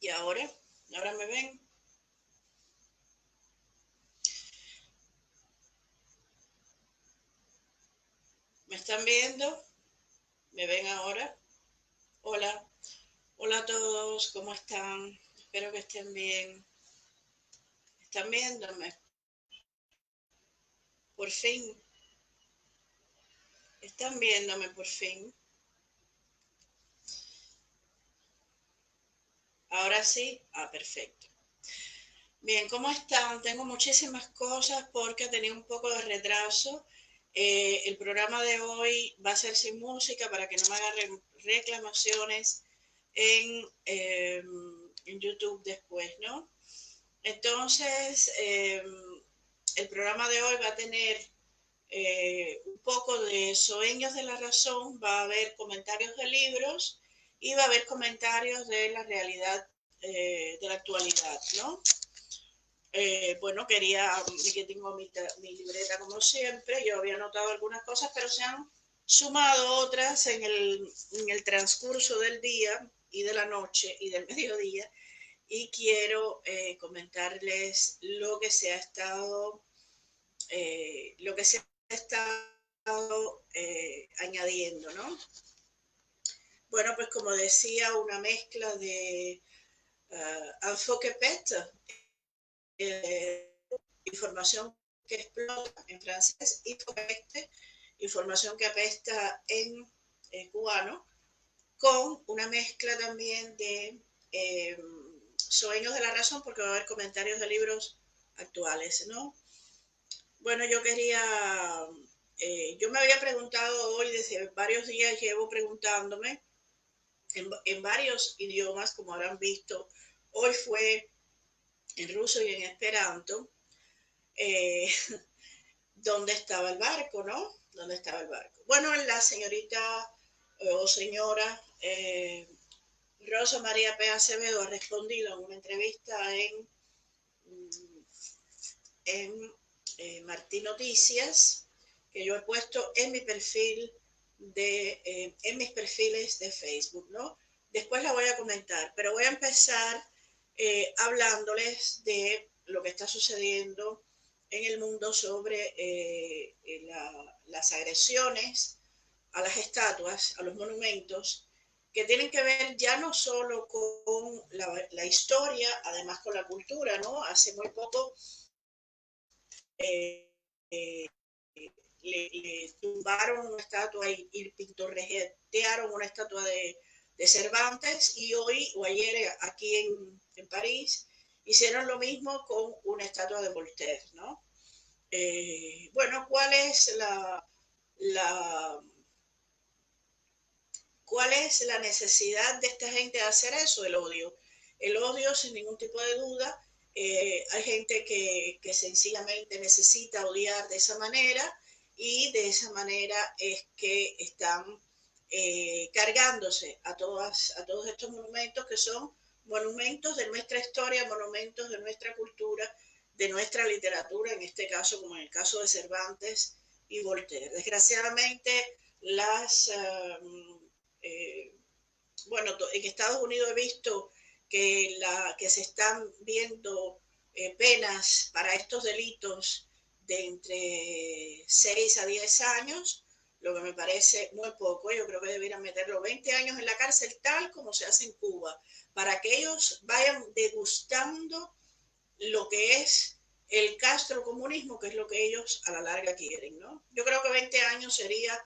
¿Y ahora me ven? ¿Me están viendo? ¿Me ven ahora? Hola, hola a todos, ¿cómo están? Espero que estén bien. ¿Están viéndome? Por fin, ¿están viéndome por fin? Ahora sí, perfecto. Bien, ¿cómo están? Tengo muchísimas cosas porque tenía un poco de retraso. El programa de hoy va a ser sin música para que no me hagan reclamaciones en YouTube después, ¿no? Entonces, el programa de hoy va a tener un poco de sueños de la razón, va a haber comentarios de libros y va a haber comentarios de la realidad de la actualidad, ¿no? Bueno, que tengo mi libreta como siempre, yo había anotado algunas cosas, pero se han sumado otras en el transcurso del día y de la noche y del mediodía, y quiero comentarles lo que se ha estado añadiendo, ¿no? Bueno, pues como decía, una mezcla de enfoque PET, eh, información que explota en francés, y información que apesta en cubano, con una mezcla también de eh, sueños de la razón, porque va a haber comentarios de libros actuales, ¿no? Bueno, yo me había preguntado hoy, desde varios días llevo preguntándome en varios idiomas, como habrán visto, hoy fue en ruso y en esperanto, eh, ¿dónde estaba el barco, no? ¿Dónde estaba el barco? Bueno, la señorita o señora Rosa María P. Acevedo ha respondido en una entrevista en Martín Noticias, que yo he puesto en mi perfil en mis perfiles de Facebook, ¿no? Después la voy a comentar, pero voy a empezar hablándoles de lo que está sucediendo en el mundo sobre las agresiones a las estatuas, a los monumentos, que tienen que ver ya no solo con la historia, además con la cultura, ¿no? Hace muy poco eh, eh, le tumbaron una estatua y pintorretearon una estatua de Cervantes, y hoy o ayer aquí en París hicieron lo mismo con una estatua de Voltaire, ¿no? Bueno, la, ¿cuál es la necesidad de esta gente de hacer eso? El odio, sin ningún tipo de duda. Hay gente que sencillamente necesita odiar de esa manera, y de esa manera es que están cargándose a todos estos monumentos, que son monumentos de nuestra historia, monumentos de nuestra cultura, de nuestra literatura, en este caso, como en el caso de Cervantes y Voltaire. Desgraciadamente, las eh, bueno, en Estados Unidos he visto que se están viendo penas para estos delitos de entre 6 a 10 años, lo que me parece muy poco. Yo creo que debieran meterlo 20 años en la cárcel, tal como se hace en Cuba, para que ellos vayan degustando lo que es el castrocomunismo, que es lo que ellos a la larga quieren, ¿no? Yo creo que 20 años sería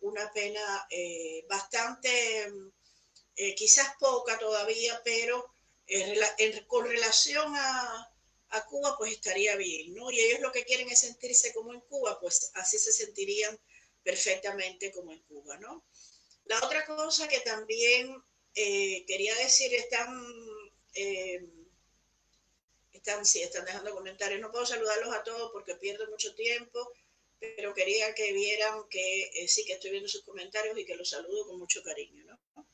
una pena bastante, quizás poca todavía, pero con relación a Cuba, pues estaría bien, ¿no? Y ellos lo que quieren es sentirse como en Cuba, pues así se sentirían perfectamente como en Cuba, ¿no? La otra cosa que también quería decir, eh, están dejando comentarios. No puedo saludarlos a todos porque pierdo mucho tiempo, pero quería que vieran que sí, que estoy viendo sus comentarios y que los saludo con mucho cariño, ¿no?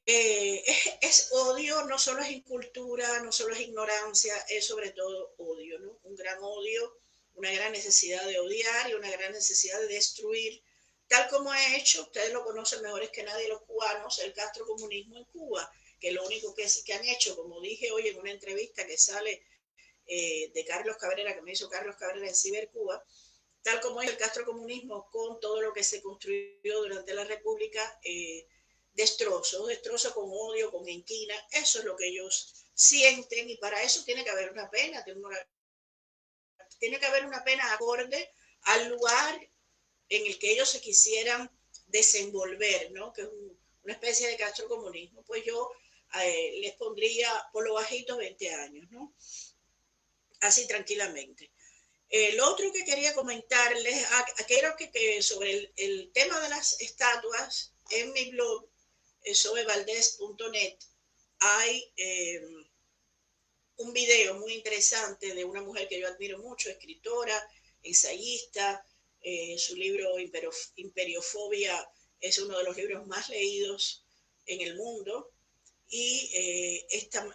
Es odio, no solo es incultura, no solo es ignorancia, es sobre todo odio, ¿no? Un gran odio, una gran necesidad de odiar y una gran necesidad de destruir, tal como ha hecho, ustedes lo conocen mejores que nadie los cubanos, el castrocomunismo en Cuba, que lo único que han hecho, como dije hoy en una entrevista que sale de Carlos Cabrera, que me hizo Carlos Cabrera en Cibercuba, tal como es el castrocomunismo con todo lo que se construyó durante la República, destrozo con odio, con inquina, eso es lo que ellos sienten y para eso tiene que haber una pena, tiene que haber una pena acorde al lugar en el que ellos se quisieran desenvolver, ¿no? Que es una especie de castrocomunismo. Pues yo les pondría por lo bajito 20 años, ¿no? Así tranquilamente. Lo otro que quería comentarles, creo que sobre el tema de las estatuas, en mi blog, soevaldez.net, hay un video muy interesante de una mujer que yo admiro mucho, escritora, ensayista. Su libro Imperiofobia es uno de los libros más leídos en el mundo. Y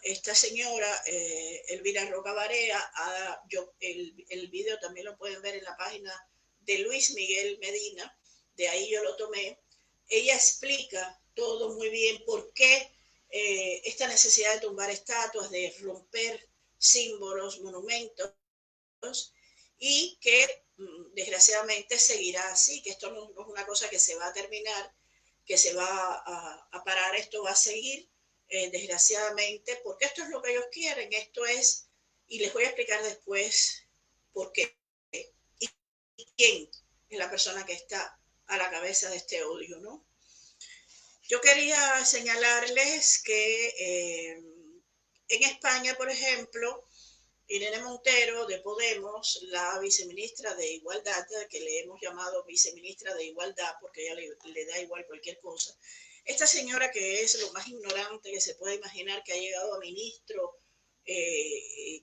esta señora, Elvira Roca Barea, el video también lo pueden ver en la página de Luis Miguel Medina, de ahí yo lo tomé. Ella explica todo muy bien por qué esta necesidad de tumbar estatuas, de romper símbolos, monumentos, y que desgraciadamente seguirá así, que esto no es una cosa que se va a terminar, que se va a parar, esto va a seguir, desgraciadamente, porque esto es lo que ellos quieren, esto es, y les voy a explicar después por qué y quién es la persona que está a la cabeza de este odio, ¿no? Yo quería señalarles que en España, por ejemplo, Irene Montero, de Podemos, la viceministra de Igualdad, que le hemos llamado viceministra de Igualdad porque ella le da igual cualquier cosa. Esta señora, que es lo más ignorante que se puede imaginar, que ha llegado a ministro,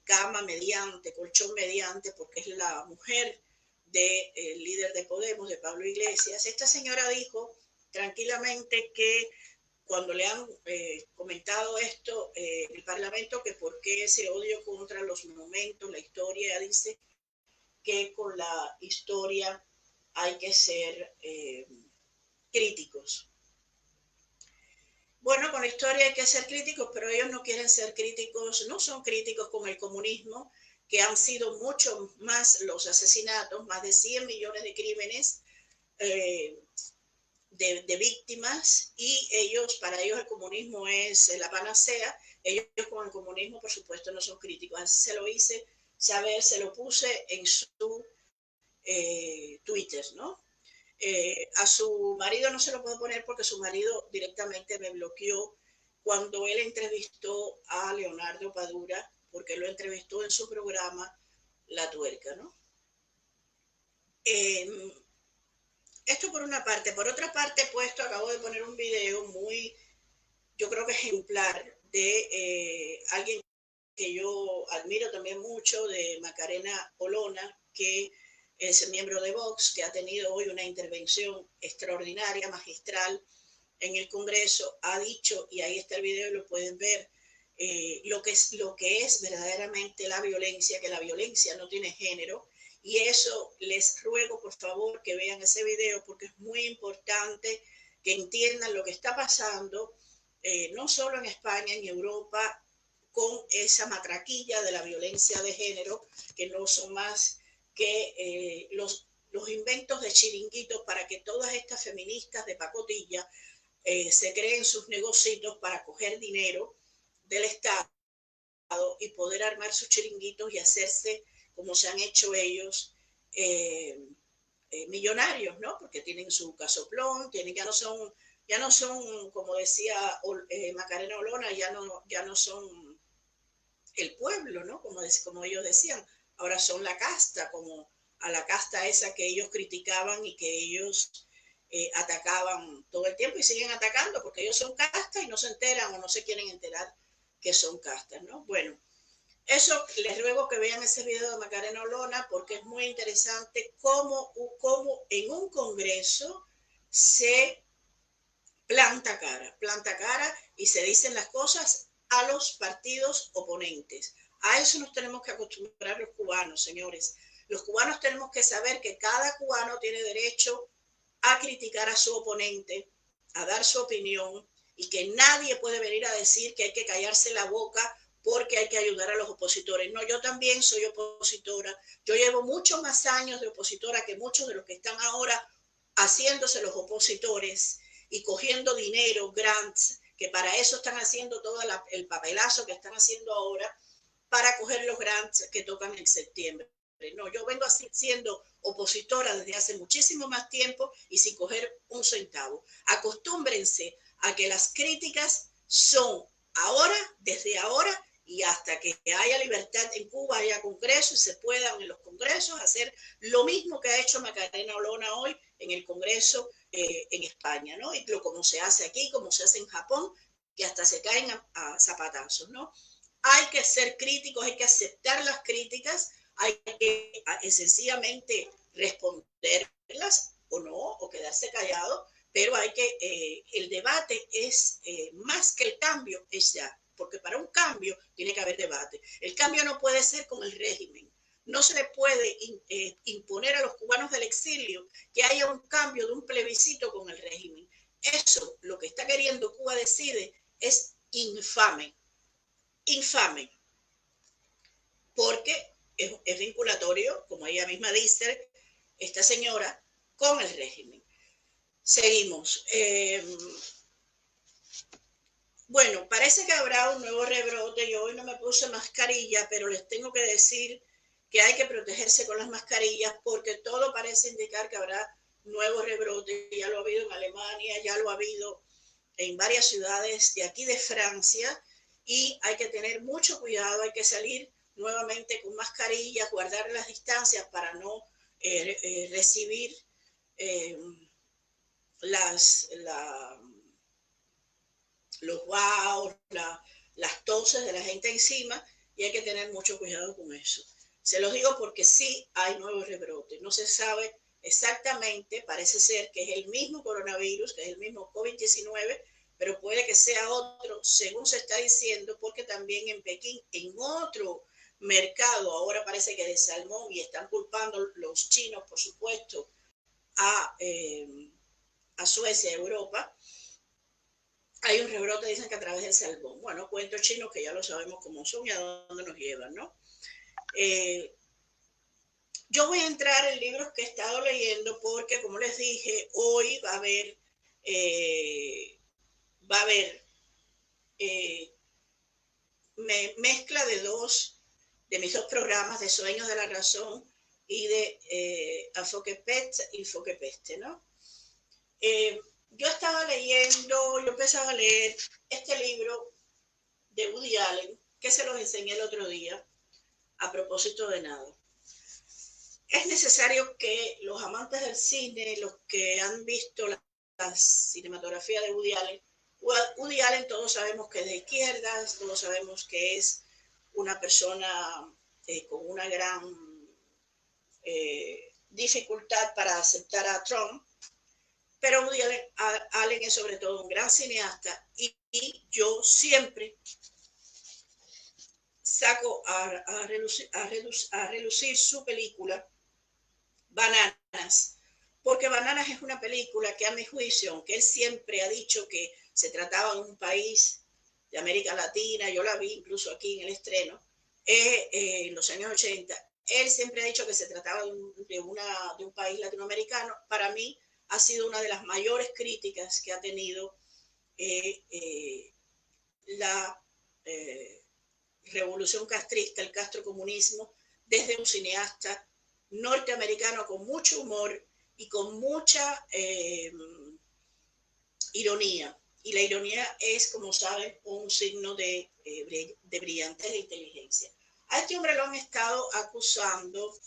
cama mediante, colchón mediante, porque es la mujer del líder de Podemos, de Pablo Iglesias. Esta señora dijo tranquilamente que cuando le han comentado esto en el Parlamento, que por qué ese odio contra los monumentos, la historia, dice que con la historia hay que ser críticos. Bueno, con la historia hay que ser críticos, pero ellos no quieren ser críticos, no son críticos con el comunismo, que han sido mucho más los asesinatos, más de 100 millones de crímenes, de víctimas, y para ellos el comunismo es la panacea. Ellos con el comunismo, por supuesto, no son críticos. Así se lo hice saber, se lo puse en su Twitter, ¿no? A su marido no se lo puedo poner porque su marido directamente me bloqueó cuando él entrevistó a Leonardo Padura, porque lo entrevistó en su programa La Tuerca, ¿no? Esto por una parte. Por otra parte, acabo de poner un video muy, yo creo que ejemplar, de alguien que yo admiro también mucho, de Macarena Olona, que es miembro de Vox, que ha tenido hoy una intervención extraordinaria, magistral, en el Congreso. Ha dicho, y ahí está el video y lo pueden ver, lo que es verdaderamente la violencia, que la violencia no tiene género. Y eso les ruego, por favor, que vean ese video, porque es muy importante que entiendan lo que está pasando, no solo en España, en Europa, con esa matraquilla de la violencia de género, que no son más que los inventos de chiringuitos para que todas estas feministas de pacotilla se creen sus negocios para coger dinero del Estado y poder armar sus chiringuitos y hacerse, como se han hecho ellos, millonarios, ¿no? Porque tienen su casoplón, ya no son, como decía Macarena Olona, ya no son el pueblo, ¿no? Como ellos decían, ahora son la casta, como a la casta esa que ellos criticaban y que ellos atacaban todo el tiempo y siguen atacando porque ellos son castas y no se enteran o no se quieren enterar que son castas, ¿no? Bueno, eso les ruego que vean ese video de Macarena Olona porque es muy interesante cómo en un congreso se planta cara y se dicen las cosas a los partidos oponentes. A eso nos tenemos que acostumbrar los cubanos, señores. Los cubanos tenemos que saber que cada cubano tiene derecho a criticar a su oponente, a dar su opinión y que nadie puede venir a decir que hay que callarse la boca porque hay que ayudar a los opositores. No, yo también soy opositora. Yo llevo muchos más años de opositora que muchos de los que están ahora haciéndose los opositores y cogiendo dinero, grants, que para eso están haciendo todo el papelazo que están haciendo ahora, para coger los grants que tocan en septiembre. No, yo vengo así siendo opositora desde hace muchísimo más tiempo y sin coger un centavo. Acostúmbrense a que las críticas son ahora, desde ahora y hasta que haya libertad en Cuba, haya congreso y se puedan en los congresos hacer lo mismo que ha hecho Macarena Olona hoy en el congreso en España, ¿no? Y como se hace aquí, como se hace en Japón, que hasta se caen a zapatazos, ¿no? Hay que ser críticos, hay que aceptar las críticas, hay que sencillamente responderlas o no, o quedarse callado, pero hay que, el debate es más que el cambio, es ya, porque para un cambio tiene que haber debate. El cambio no puede ser con el régimen. No se le puede imponer a los cubanos del exilio que haya un cambio de un plebiscito con el régimen. Eso, lo que está queriendo Cuba Decide, es infame. Infame. Porque es vinculatorio, como ella misma dice, esta señora, con el régimen. Seguimos. Bueno, parece que habrá un nuevo rebrote. Yo hoy no me puse mascarilla, pero les tengo que decir que hay que protegerse con las mascarillas porque todo parece indicar que habrá nuevo rebrote. Ya lo ha habido en Alemania, ya lo ha habido en varias ciudades de aquí de Francia y hay que tener mucho cuidado, hay que salir nuevamente con mascarillas, guardar las distancias para no recibir los wow, las toses de la gente encima y hay que tener mucho cuidado con eso. Se los digo porque sí hay nuevos rebrotes. No se sabe exactamente, parece ser que es el mismo coronavirus, que es el mismo COVID-19, pero puede que sea otro, según se está diciendo, porque también en Pekín, en otro mercado, ahora parece que de salmón, y están culpando los chinos, por supuesto, a Suecia, a Europa, hay un rebrote, dicen que a través del salmón. Bueno, cuentos chinos que ya lo sabemos cómo son y a dónde nos llevan, ¿no? Yo voy a entrar en libros que he estado leyendo porque, como les dije, hoy va a haber mezcla de mis dos programas de Sueños de la Razón y de Enfoque Peste, ¿no? Yo estaba leyendo, yo empezaba a leer este libro de Woody Allen, que se los enseñé el otro día, a propósito de nada. Es necesario que los amantes del cine, los que han visto la cinematografía de Woody Allen todos sabemos que es de izquierdas, todos sabemos que es una persona con una gran dificultad para aceptar a Trump, pero Woody Allen es sobre todo un gran cineasta y yo siempre saco a relucir su película Bananas, porque Bananas es una película que a mi juicio, aunque él siempre ha dicho que se trataba de un país de América Latina, yo la vi incluso aquí en el estreno, en los años 80, él siempre ha dicho que se trataba de un país latinoamericano. Para mí ha sido una de las mayores críticas que ha tenido la revolución castrista, el castrocomunismo, desde un cineasta norteamericano con mucho humor y con mucha ironía. Y la ironía es, como saben, un signo de brillantez e inteligencia. A este hombre lo han estado acusando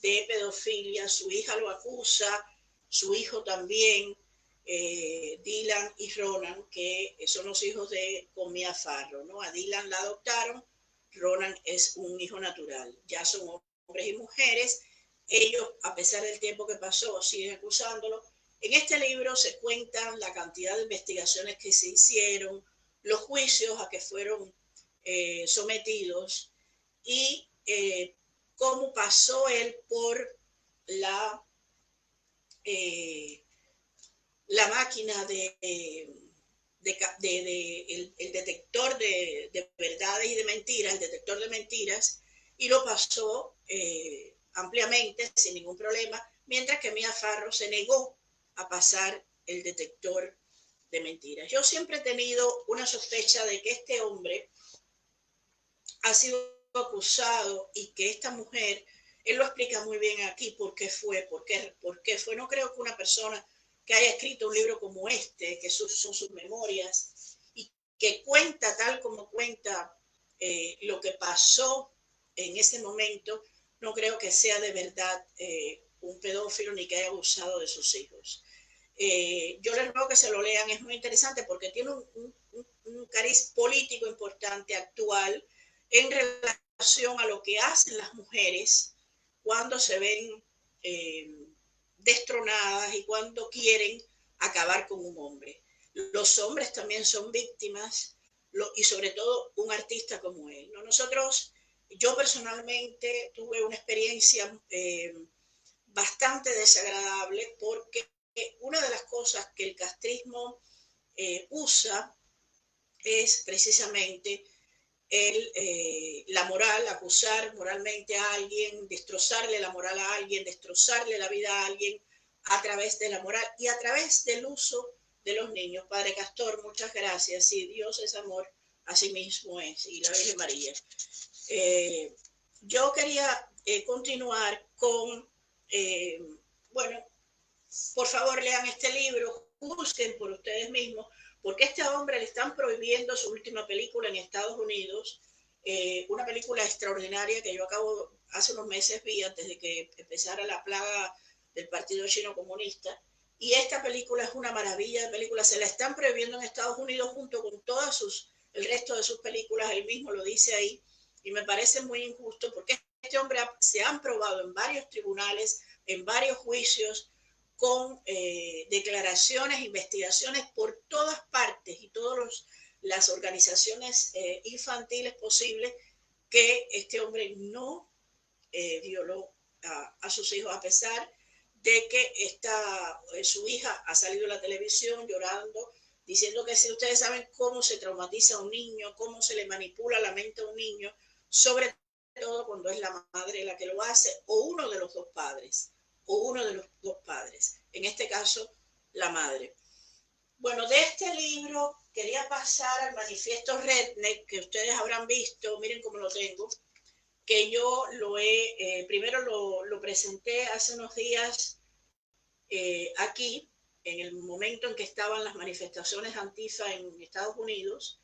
de pedofilia, su hija lo acusa, su hijo también, Dylan y Ronan, que son los hijos de Comia Farro, ¿no? A Dylan la adoptaron, Ronan es un hijo natural, ya son hombres y mujeres, ellos, a pesar del tiempo que pasó, siguen acusándolo. En este libro se cuentan la cantidad de investigaciones que se hicieron, los juicios a que fueron sometidos y cómo pasó él por la máquina el detector de verdades y de mentiras, el detector de mentiras, y lo pasó ampliamente, sin ningún problema, mientras que Mia Farrow se negó a pasar el detector de mentiras. Yo siempre he tenido una sospecha de que este hombre ha sido acusado y que esta mujer, él lo explica muy bien aquí, por qué fue. No creo que una persona que haya escrito un libro como este, que son sus memorias, y que cuenta tal como cuenta lo que pasó en ese momento, no creo que sea de verdad un pedófilo ni que haya abusado de sus hijos. Yo les ruego que se lo lean, es muy interesante porque tiene un cariz político importante, actual, en relación a lo que hacen las mujeres cuando se ven destronadas y cuando quieren acabar con un hombre. Los hombres también son víctimas y sobre todo un artista como él, ¿no? Yo personalmente tuve una experiencia bastante desagradable porque una de las cosas que el castrismo usa es precisamente la moral, acusar moralmente a alguien, destrozarle la moral a alguien, destrozarle la vida a alguien a través de la moral y a través del uso de los niños. Padre Castor, muchas gracias. Sí, Dios es amor, así mismo es, y la Virgen María. Yo quería continuar con, bueno, por favor lean este libro, juzguen por ustedes mismos, porque a este hombre le están prohibiendo su última película en Estados Unidos, una película extraordinaria que yo hace unos meses vi antes de que empezara la plaga del Partido Chino Comunista, y esta película es una maravilla de película, se la están prohibiendo en Estados Unidos junto con el resto de sus películas, él mismo lo dice ahí, y me parece muy injusto porque este hombre se han probado en varios tribunales, en varios juicios, con declaraciones, investigaciones por todas partes y todas las organizaciones infantiles posibles, que este hombre no violó a sus hijos, a pesar de que su hija ha salido a la televisión llorando, diciendo que si ustedes saben cómo se traumatiza a un niño, cómo se le manipula la mente a un niño, sobre todo cuando es la madre la que lo hace, o uno de los dos padres, en este caso la madre. Bueno, de este libro quería pasar al manifiesto Redneck, que ustedes habrán visto, miren cómo lo tengo, que yo primero lo presenté hace unos días aquí, en el momento en que estaban las manifestaciones antifa en Estados Unidos.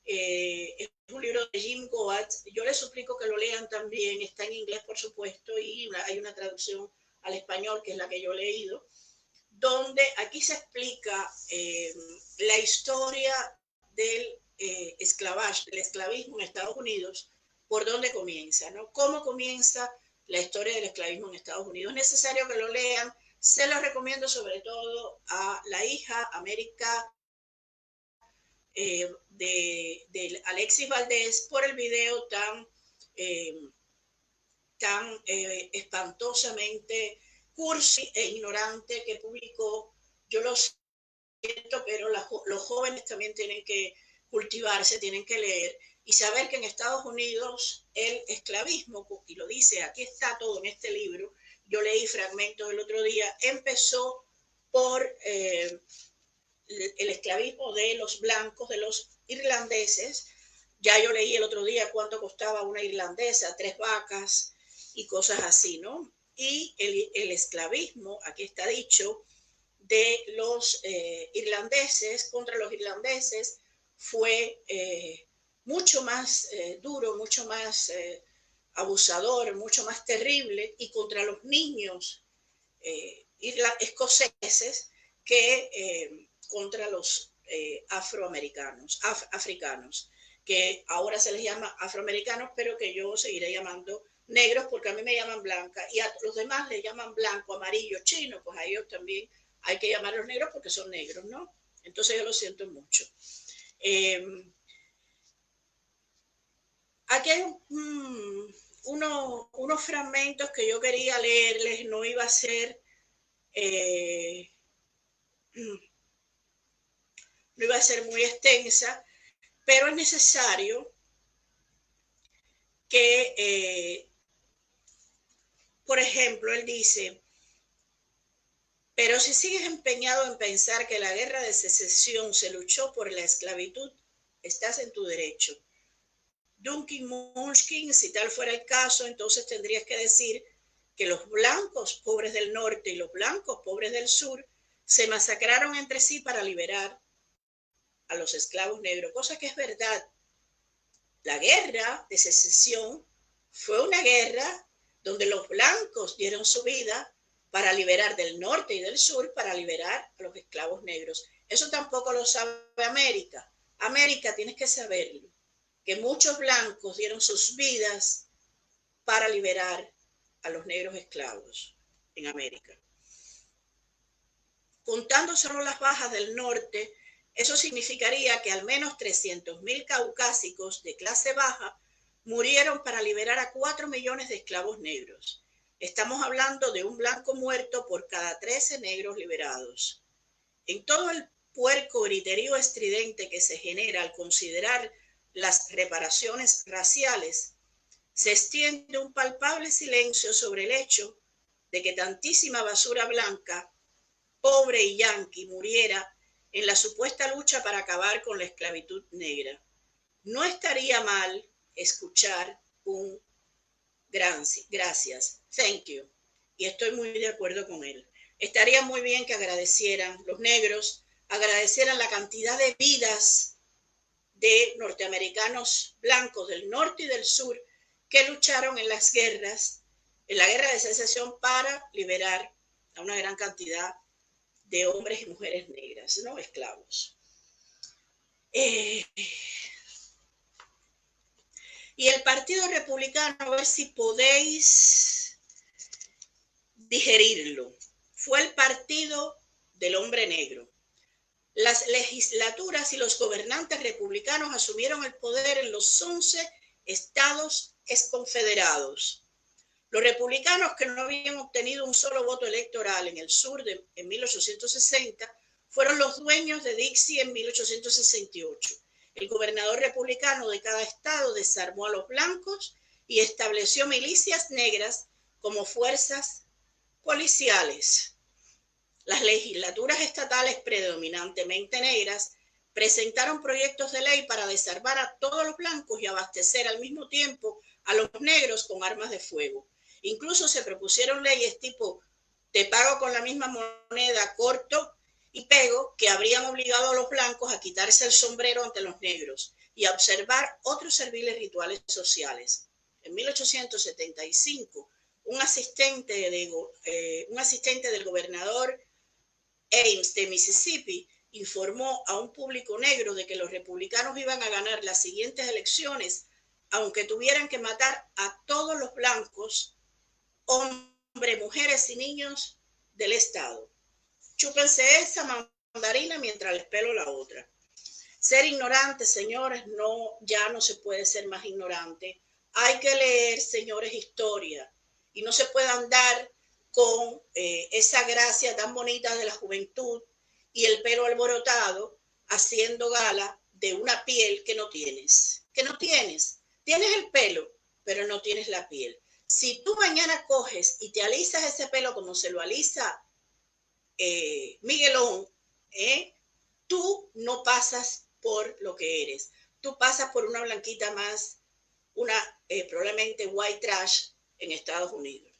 Es un libro de Jim Goat. Yo les suplico que lo lean también, está en inglés por supuesto, y hay una traducción al español que es la que yo he leído, donde aquí se explica la historia del del esclavismo en Estados Unidos, por dónde comienza, ¿no? Cómo comienza la historia del esclavismo en Estados Unidos. Es necesario que lo lean, se lo recomiendo sobre todo a la hija América de Alexis Valdés por el video tan espantosamente cursi e ignorante que publicó. Yo lo siento, pero los jóvenes también tienen que cultivarse, tienen que leer y saber que en Estados Unidos el esclavismo, y lo dice, aquí está todo en este libro, yo leí fragmentos el otro día, empezó por el esclavismo de los blancos, de los irlandeses. Ya yo leí el otro día cuánto costaba una irlandesa, 3 vacas y cosas así, ¿no? Y el esclavismo, aquí está dicho, de los irlandeses contra los irlandeses fue mucho más duro, mucho más abusador, mucho más terrible, y contra los niños escoceses que contra los africanos, que ahora se les llama afroamericanos, pero que yo seguiré llamando negros porque a mí me llaman blanca y a los demás les llaman blanco, amarillo, chino, pues a ellos también hay que llamarlos negros porque son negros, ¿no? Entonces yo lo siento mucho. Aquí hay unos fragmentos que yo quería leerles, no iba a ser no iba a ser muy extensa, pero es necesario que, por ejemplo, él dice, pero si sigues empeñado en pensar que la guerra de secesión se luchó por la esclavitud, estás en tu derecho. Duncan Munchkin, si tal fuera el caso, entonces tendrías que decir que los blancos pobres del norte y los blancos pobres del sur se masacraron entre sí para liberar a los esclavos negros, cosa que es verdad. La guerra de secesión fue una guerra donde los blancos dieron su vida para liberar del norte y del sur, para liberar a los esclavos negros. Eso tampoco lo sabe América. América, tienes que saberlo, que muchos blancos dieron sus vidas para liberar a los negros esclavos en América. Contando solo las bajas del norte, eso significaría que al menos 300.000 caucásicos de clase baja murieron para liberar a 4 millones de esclavos negros. Estamos hablando de un blanco muerto por cada 13 negros liberados. En todo el puerco griterío estridente que se genera al considerar las reparaciones raciales, se extiende un palpable silencio sobre el hecho de que tantísima basura blanca, pobre y yanqui, muriera en la supuesta lucha para acabar con la esclavitud negra. No estaría mal escuchar un gracias, thank you, y estoy muy de acuerdo con él. Estaría muy bien que agradecieran los negros, agradecieran la cantidad de vidas de norteamericanos blancos del norte y del sur que lucharon en las guerras, en la guerra de secesión para liberar a una gran cantidad de hombres y mujeres negras, no esclavos. Y el Partido Republicano, a ver si podéis digerirlo, fue el partido del hombre negro. Las legislaturas y los gobernantes republicanos asumieron el poder en los 11 estados confederados. Los republicanos, que no habían obtenido un solo voto electoral en el sur en 1860, fueron los dueños de Dixie en 1868. El gobernador republicano de cada estado desarmó a los blancos y estableció milicias negras como fuerzas policiales. Las legislaturas estatales predominantemente negras presentaron proyectos de ley para desarmar a todos los blancos y abastecer al mismo tiempo a los negros con armas de fuego. Incluso se propusieron leyes tipo te pago con la misma moneda, corto y pego, que habrían obligado a los blancos a quitarse el sombrero ante los negros y a observar otros serviles rituales sociales. En 1875, un asistente del gobernador Ames de Mississippi informó a un público negro de que los republicanos iban a ganar las siguientes elecciones, aunque tuvieran que matar a todos los blancos, hombres, mujeres y niños del estado. Chúpense esa mandarina mientras les pelo la otra. Ser ignorante, señores, ya no se puede ser más ignorante. Hay que leer, señores, historia, y no se puede andar con esa gracia tan bonita de la juventud y el pelo alborotado haciendo gala de una piel que no tienes. Tienes el pelo, pero no tienes la piel. Si tú mañana coges y te alisas ese pelo como se lo alisa Miguelón, tú no pasas por lo que eres. Tú pasas por una blanquita más, probablemente white trash en Estados Unidos.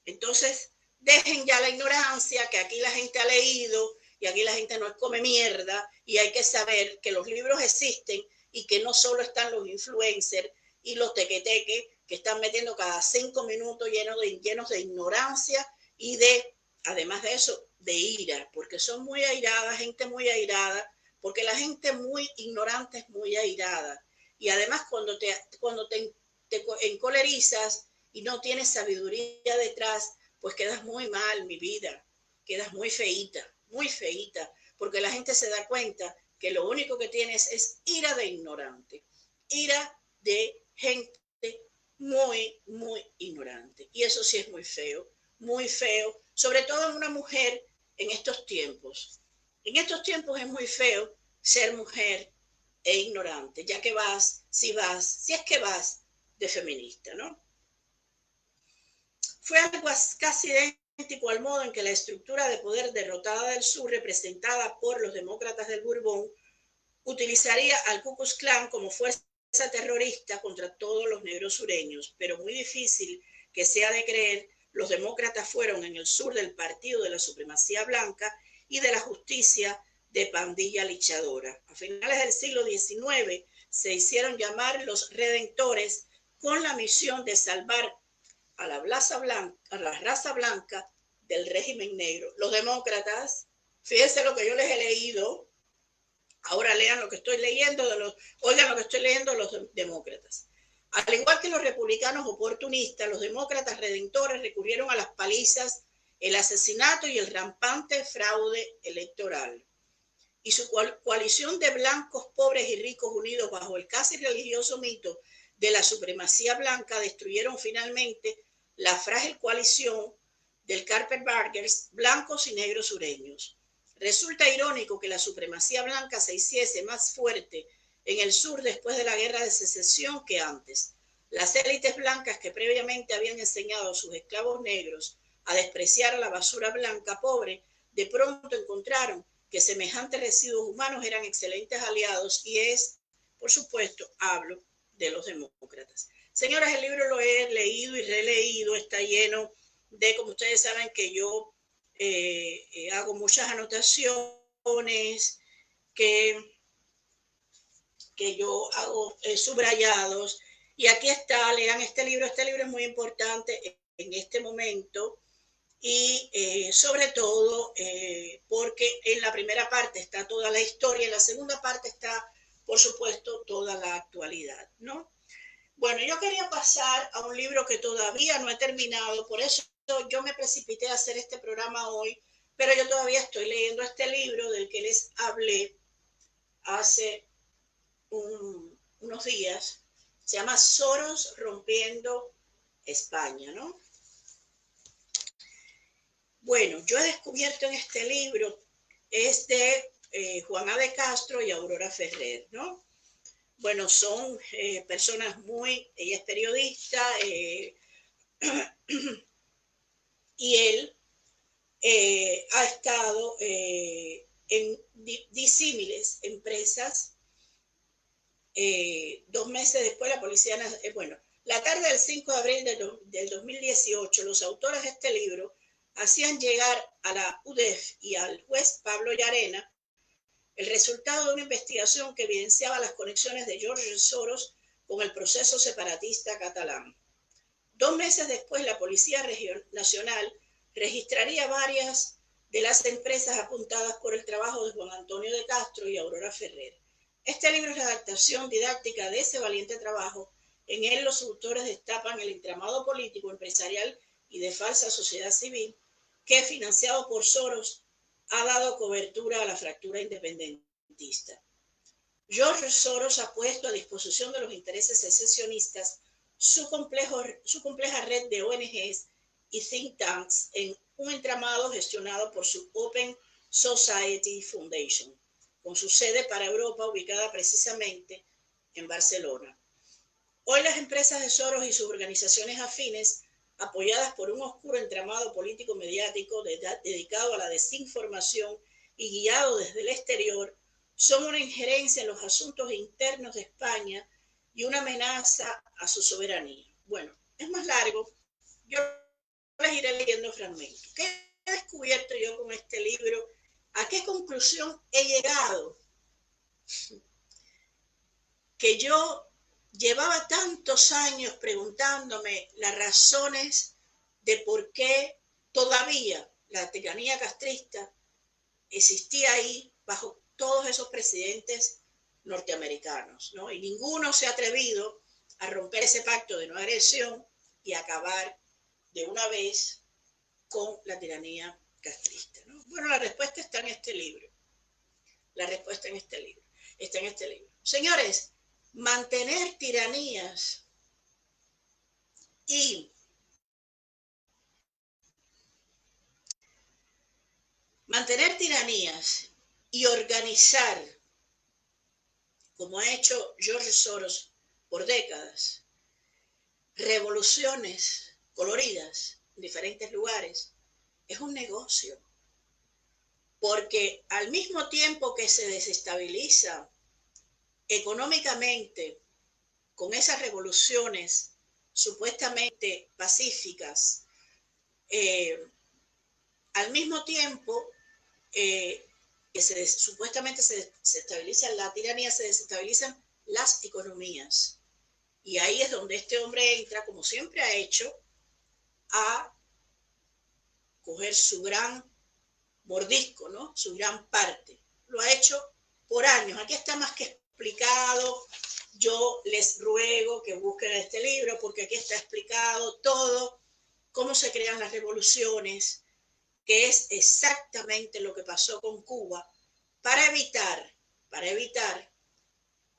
Entonces, dejen ya la ignorancia, que aquí la gente ha leído y aquí la gente no es come mierda, y hay que saber que los libros existen y que no solo están los influencers y los tequeteques que están metiendo cada 5 minutos llenos de ignorancia y además de eso, de ira, porque son muy airadas, gente muy airada, porque la gente muy ignorante es muy airada. Y además cuando te encolerizas y no tienes sabiduría detrás, pues quedas muy mal, mi vida, quedas muy feíta, porque la gente se da cuenta que lo único que tienes es ira de ignorante, ira de gente muy, muy ignorante. Y eso sí es muy feo, sobre todo en una mujer en estos tiempos. En estos tiempos es muy feo ser mujer e ignorante, ya que si es que vas de feminista, ¿no? Fue algo casi idéntico al modo en que la estructura de poder derrotada del sur, representada por los demócratas del Borbón, utilizaría al Ku Klux Klan como fuerza terrorista contra todos los negros sureños, pero muy difícil que sea de creer, los demócratas fueron en el sur del partido de la supremacía blanca y de la justicia de pandilla lichadora. A finales del siglo XIX se hicieron llamar los redentores con la misión de salvar a la raza blanca del régimen negro. Los demócratas, fíjense lo que yo les he leído, ahora lean lo que estoy leyendo oigan lo que estoy leyendo de los demócratas. Al igual que los republicanos oportunistas, los demócratas redentores recurrieron a las palizas, el asesinato y el rampante fraude electoral. Y su coalición de blancos, pobres y ricos unidos bajo el casi religioso mito de la supremacía blanca destruyeron finalmente la frágil coalición del Carpetbaggers, blancos y negros sureños. Resulta irónico que la supremacía blanca se hiciese más fuerte en el sur después de la guerra de secesión que antes. Las élites blancas que previamente habían enseñado a sus esclavos negros a despreciar a la basura blanca pobre, de pronto encontraron que semejantes residuos humanos eran excelentes aliados y por supuesto, hablo de los demócratas. Señoras, el libro lo he leído y releído, está lleno de, como ustedes saben, que yo hago muchas anotaciones, que yo hago subrayados, y aquí está, lean este libro es muy importante en este momento, y sobre todo porque en la primera parte está toda la historia, en la segunda parte está, por supuesto, toda la actualidad, ¿no? Bueno, yo quería pasar a un libro que todavía no he terminado, por eso yo me precipité a hacer este programa hoy, pero yo todavía estoy leyendo este libro del que les hablé hace unos días. Se llama Soros rompiendo España, ¿no? Bueno, yo he descubierto en este libro, es de Juana de Castro y Aurora Ferrer, ¿no? Bueno, son personas ella es periodista, y él ha estado en disímiles empresas. 2 meses después la policía, la tarde del 5 de abril del 2018, los autores de este libro hacían llegar a la UDEF y al juez Pablo Llarena el resultado de una investigación que evidenciaba las conexiones de George Soros con el proceso separatista catalán. 2 meses después, la Policía Nacional registraría varias de las empresas apuntadas por el trabajo de Juan Antonio de Castro y Aurora Ferrer. Este libro es la adaptación didáctica de ese valiente trabajo. En él los autores destapan el entramado político, empresarial y de falsa sociedad civil que, financiado por Soros, ha dado cobertura a la fractura independentista. George Soros ha puesto a disposición de los intereses secesionistas su compleja red de ONGs y think tanks en un entramado gestionado por su Open Society Foundation, con su sede para Europa ubicada precisamente en Barcelona. Hoy las empresas de Soros y sus organizaciones afines, apoyadas por un oscuro entramado político mediático dedicado a la desinformación y guiado desde el exterior, son una injerencia en los asuntos internos de España y una amenaza a su soberanía. Bueno, es más largo, yo les iré leyendo fragmentos. ¿Qué he descubierto yo con este libro? ¿A qué conclusión he llegado? Que yo llevaba tantos años preguntándome las razones de por qué todavía la tiranía castrista existía ahí bajo todos esos presidentes norteamericanos, ¿no? Y ninguno se ha atrevido a romper ese pacto de no agresión y acabar de una vez con la tiranía castrista, ¿no? Bueno, la respuesta está en este libro. La respuesta está en este libro. Señores, mantener tiranías y organizar como ha hecho George Soros por décadas, revoluciones coloridas en diferentes lugares, es un negocio. Porque al mismo tiempo que se desestabiliza económicamente con esas revoluciones supuestamente pacíficas, al mismo tiempo que supuestamente se estabiliza la tiranía, se desestabilizan las economías. Y ahí es donde este hombre entra, como siempre ha hecho, a coger su gran mordisco, ¿no? Su gran parte. Lo ha hecho por años. Aquí está más que explicado. Yo les ruego que busquen este libro porque aquí está explicado todo, cómo se crean las revoluciones, que es exactamente lo que pasó con Cuba, para evitar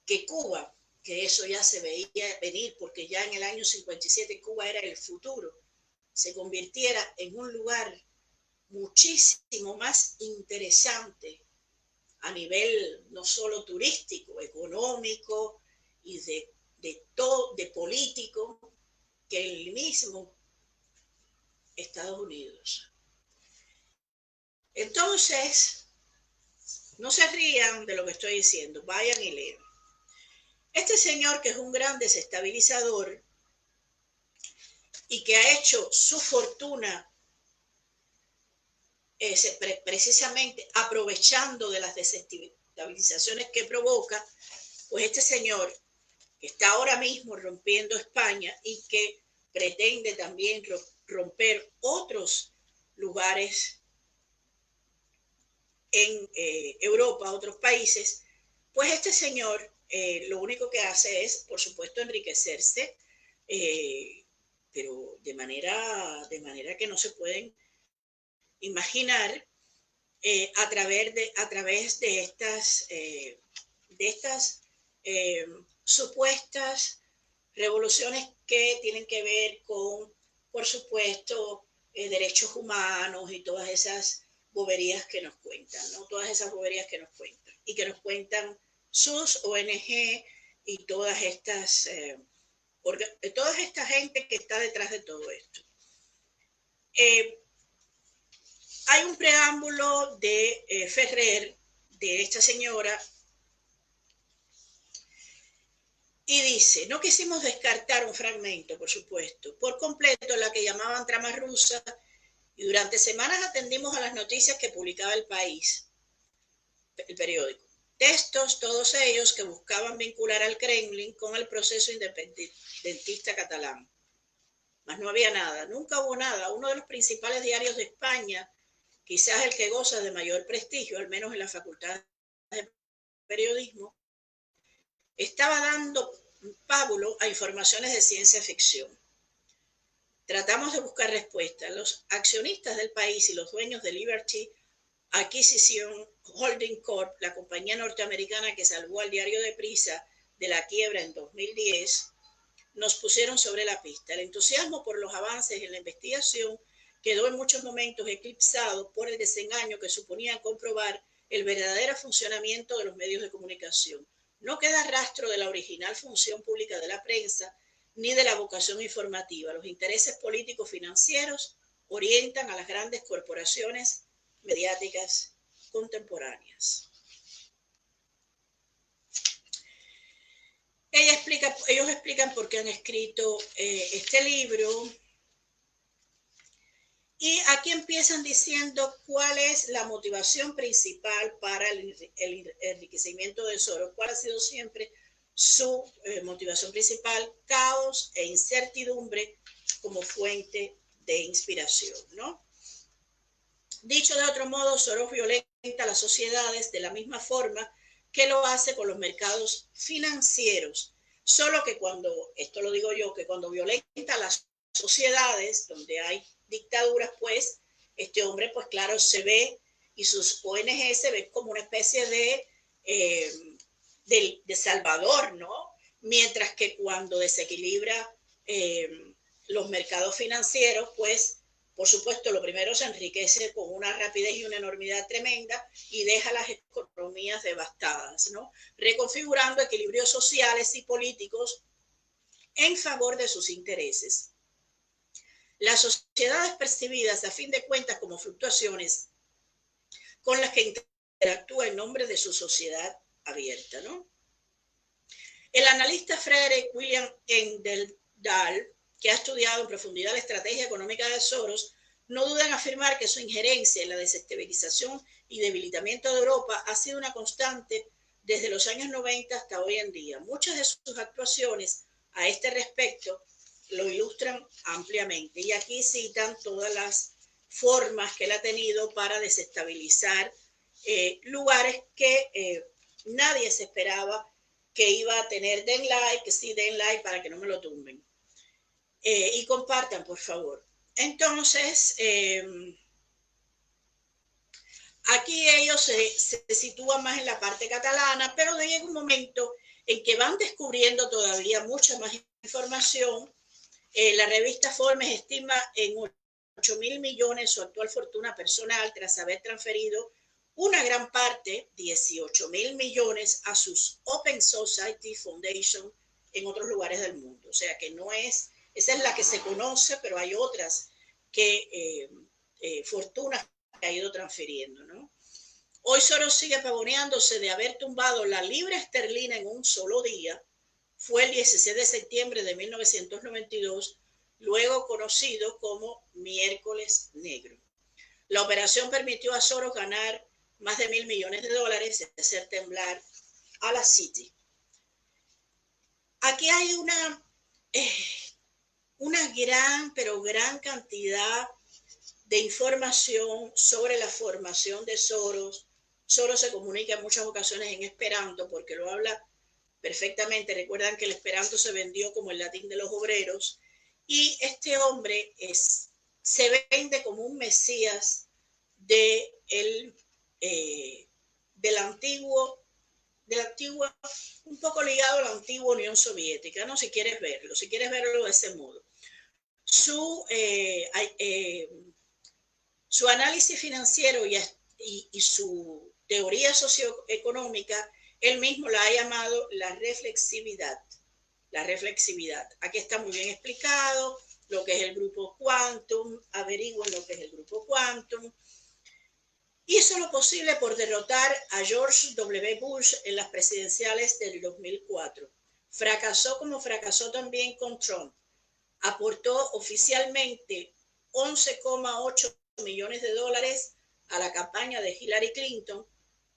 que Cuba, que eso ya se veía venir, porque ya en el año 57 Cuba era el futuro, se convirtiera en un lugar muchísimo más interesante a nivel no solo turístico, económico y de político, que el mismo Estados Unidos. Entonces, no se rían de lo que estoy diciendo, vayan y lean. Este señor, que es un gran desestabilizador y que ha hecho su fortuna precisamente aprovechando de las desestabilizaciones que provoca, pues este señor que está ahora mismo rompiendo España y que pretende también romper otros lugares en Europa, otros países, pues este señor lo único que hace es, por supuesto, enriquecerse, pero de manera que no se pueden imaginar, a través de estas supuestas revoluciones que tienen que ver con, por supuesto, derechos humanos y todas esas boberías que nos cuentan, ¿no? Todas esas boberías que nos cuentan y que nos cuentan sus ONG y toda esta gente que está detrás de todo esto. Hay un preámbulo de Ferrer, de esta señora, y dice: no quisimos descartar un fragmento, por supuesto, por completo la que llamaban trama rusa, y durante semanas atendimos a las noticias que publicaba El País, el periódico. Textos, todos ellos que buscaban vincular al Kremlin con el proceso independentista catalán. Mas no había nada, nunca hubo nada. Uno de los principales diarios de España, quizás el que goza de mayor prestigio, al menos en la Facultad de Periodismo, estaba dando pábulo a informaciones de ciencia ficción. Tratamos de buscar respuestas. Los accionistas del País y los dueños de Liberty Acquisition Holding Corp, la compañía norteamericana que salvó al diario Deprisa de la quiebra en 2010, nos pusieron sobre la pista. El entusiasmo por los avances en la investigación quedó en muchos momentos eclipsado por el desengaño que suponía comprobar el verdadero funcionamiento de los medios de comunicación. No queda rastro de la original función pública de la prensa ni de la vocación informativa. Los intereses políticos financieros orientan a las grandes corporaciones mediáticas contemporáneas. Ellos explican por qué han escrito este libro, y aquí empiezan diciendo cuál es la motivación principal para el enriquecimiento de Soros, cuál ha sido siempre su motivación principal: caos e incertidumbre como fuente de inspiración, ¿no? Dicho de otro modo, Soros violenta las sociedades de la misma forma que lo hace con los mercados financieros, solo que esto lo digo yo, que cuando violenta las sociedades donde hay dictaduras, pues este hombre, pues claro, se ve, y sus ONG se ven como una especie de salvador, ¿no? Mientras que cuando desequilibra los mercados financieros, pues por supuesto, lo primero se enriquece con una rapidez y una enormidad tremenda y deja las economías devastadas, ¿no? Reconfigurando equilibrios sociales y políticos en favor de sus intereses. Las sociedades percibidas a fin de cuentas como fluctuaciones con las que interactúa en nombre de su sociedad abierta, ¿no? El analista Frederick William Engdahl, que ha estudiado en profundidad la estrategia económica de Soros, no duda en afirmar que su injerencia en la desestabilización y debilitamiento de Europa ha sido una constante desde los años 90 hasta hoy en día. Muchas de sus actuaciones a este respecto lo ilustran ampliamente y aquí citan todas las formas que él ha tenido para desestabilizar lugares que nadie se esperaba que iba a tener. Den like, sí, den like para que no me lo tumben. Y compartan, por favor. Entonces, aquí ellos se sitúan más en la parte catalana, pero llega un momento en que van descubriendo todavía mucha más información. La revista Forbes estima en 8.000 millones su actual fortuna personal tras haber transferido una gran parte, 18.000 millones, a sus Open Society Foundation en otros lugares del mundo. O sea que no es, esa es la que se conoce, pero hay otras que fortunas que ha ido transfiriendo, ¿no? Hoy Soros sigue pavoneándose de haber tumbado la libra esterlina en un solo día. Fue el 16 de septiembre de 1992, luego conocido como Miércoles Negro. La operación permitió a Soros ganar más de $1.000 millones y hacer temblar a la City. Aquí hay una gran, pero gran cantidad de información sobre la formación de Soros. Soros se comunica en muchas ocasiones en esperanto porque lo habla perfectamente. Recuerdan que el esperanto se vendió como el latín de los obreros y este hombre se vende como un mesías del antiguo, un poco ligado a la antigua Unión Soviética, ¿no? Si quieres verlo de ese modo. Su análisis financiero y su teoría socioeconómica, él mismo la ha llamado la reflexividad. La reflexividad. Aquí está muy bien explicado lo que es el grupo Quantum, averigüen lo que es el grupo Quantum. Hizo lo posible por derrotar a George W. Bush en las presidenciales del 2004. Fracasó como fracasó también con Trump. Aportó oficialmente $11,8 millones a la campaña de Hillary Clinton.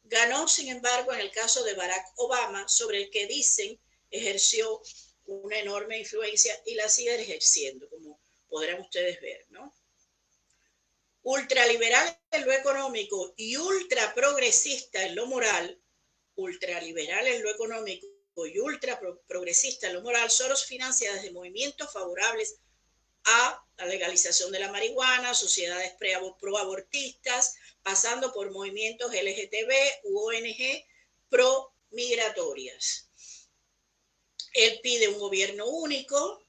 Ganó, sin embargo, en el caso de Barack Obama, sobre el que dicen ejerció una enorme influencia y la sigue ejerciendo, como podrán ustedes ver, ¿no? Ultraliberal en lo económico y ultraprogresista en lo moral, ultraliberal en lo económico y ultraprogresista en lo moral, Soros financia desde movimientos favorables a la legalización de la marihuana, sociedades proabortistas, pasando por movimientos LGTB u ONG pro-migratorias. Él pide un gobierno único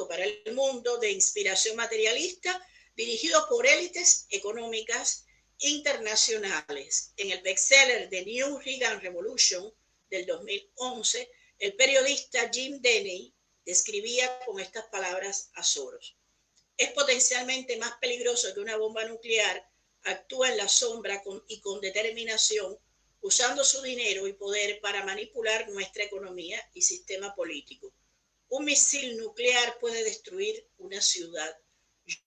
para el mundo de inspiración materialista, dirigido por élites económicas internacionales. En el bestseller The New Reagan Revolution del 2011, el periodista Jim Deney describía con estas palabras a Soros: es potencialmente más peligroso que una bomba nuclear, actúa en la sombra y con determinación, usando su dinero y poder para manipular nuestra economía y sistema político. Un misil nuclear puede destruir una ciudad.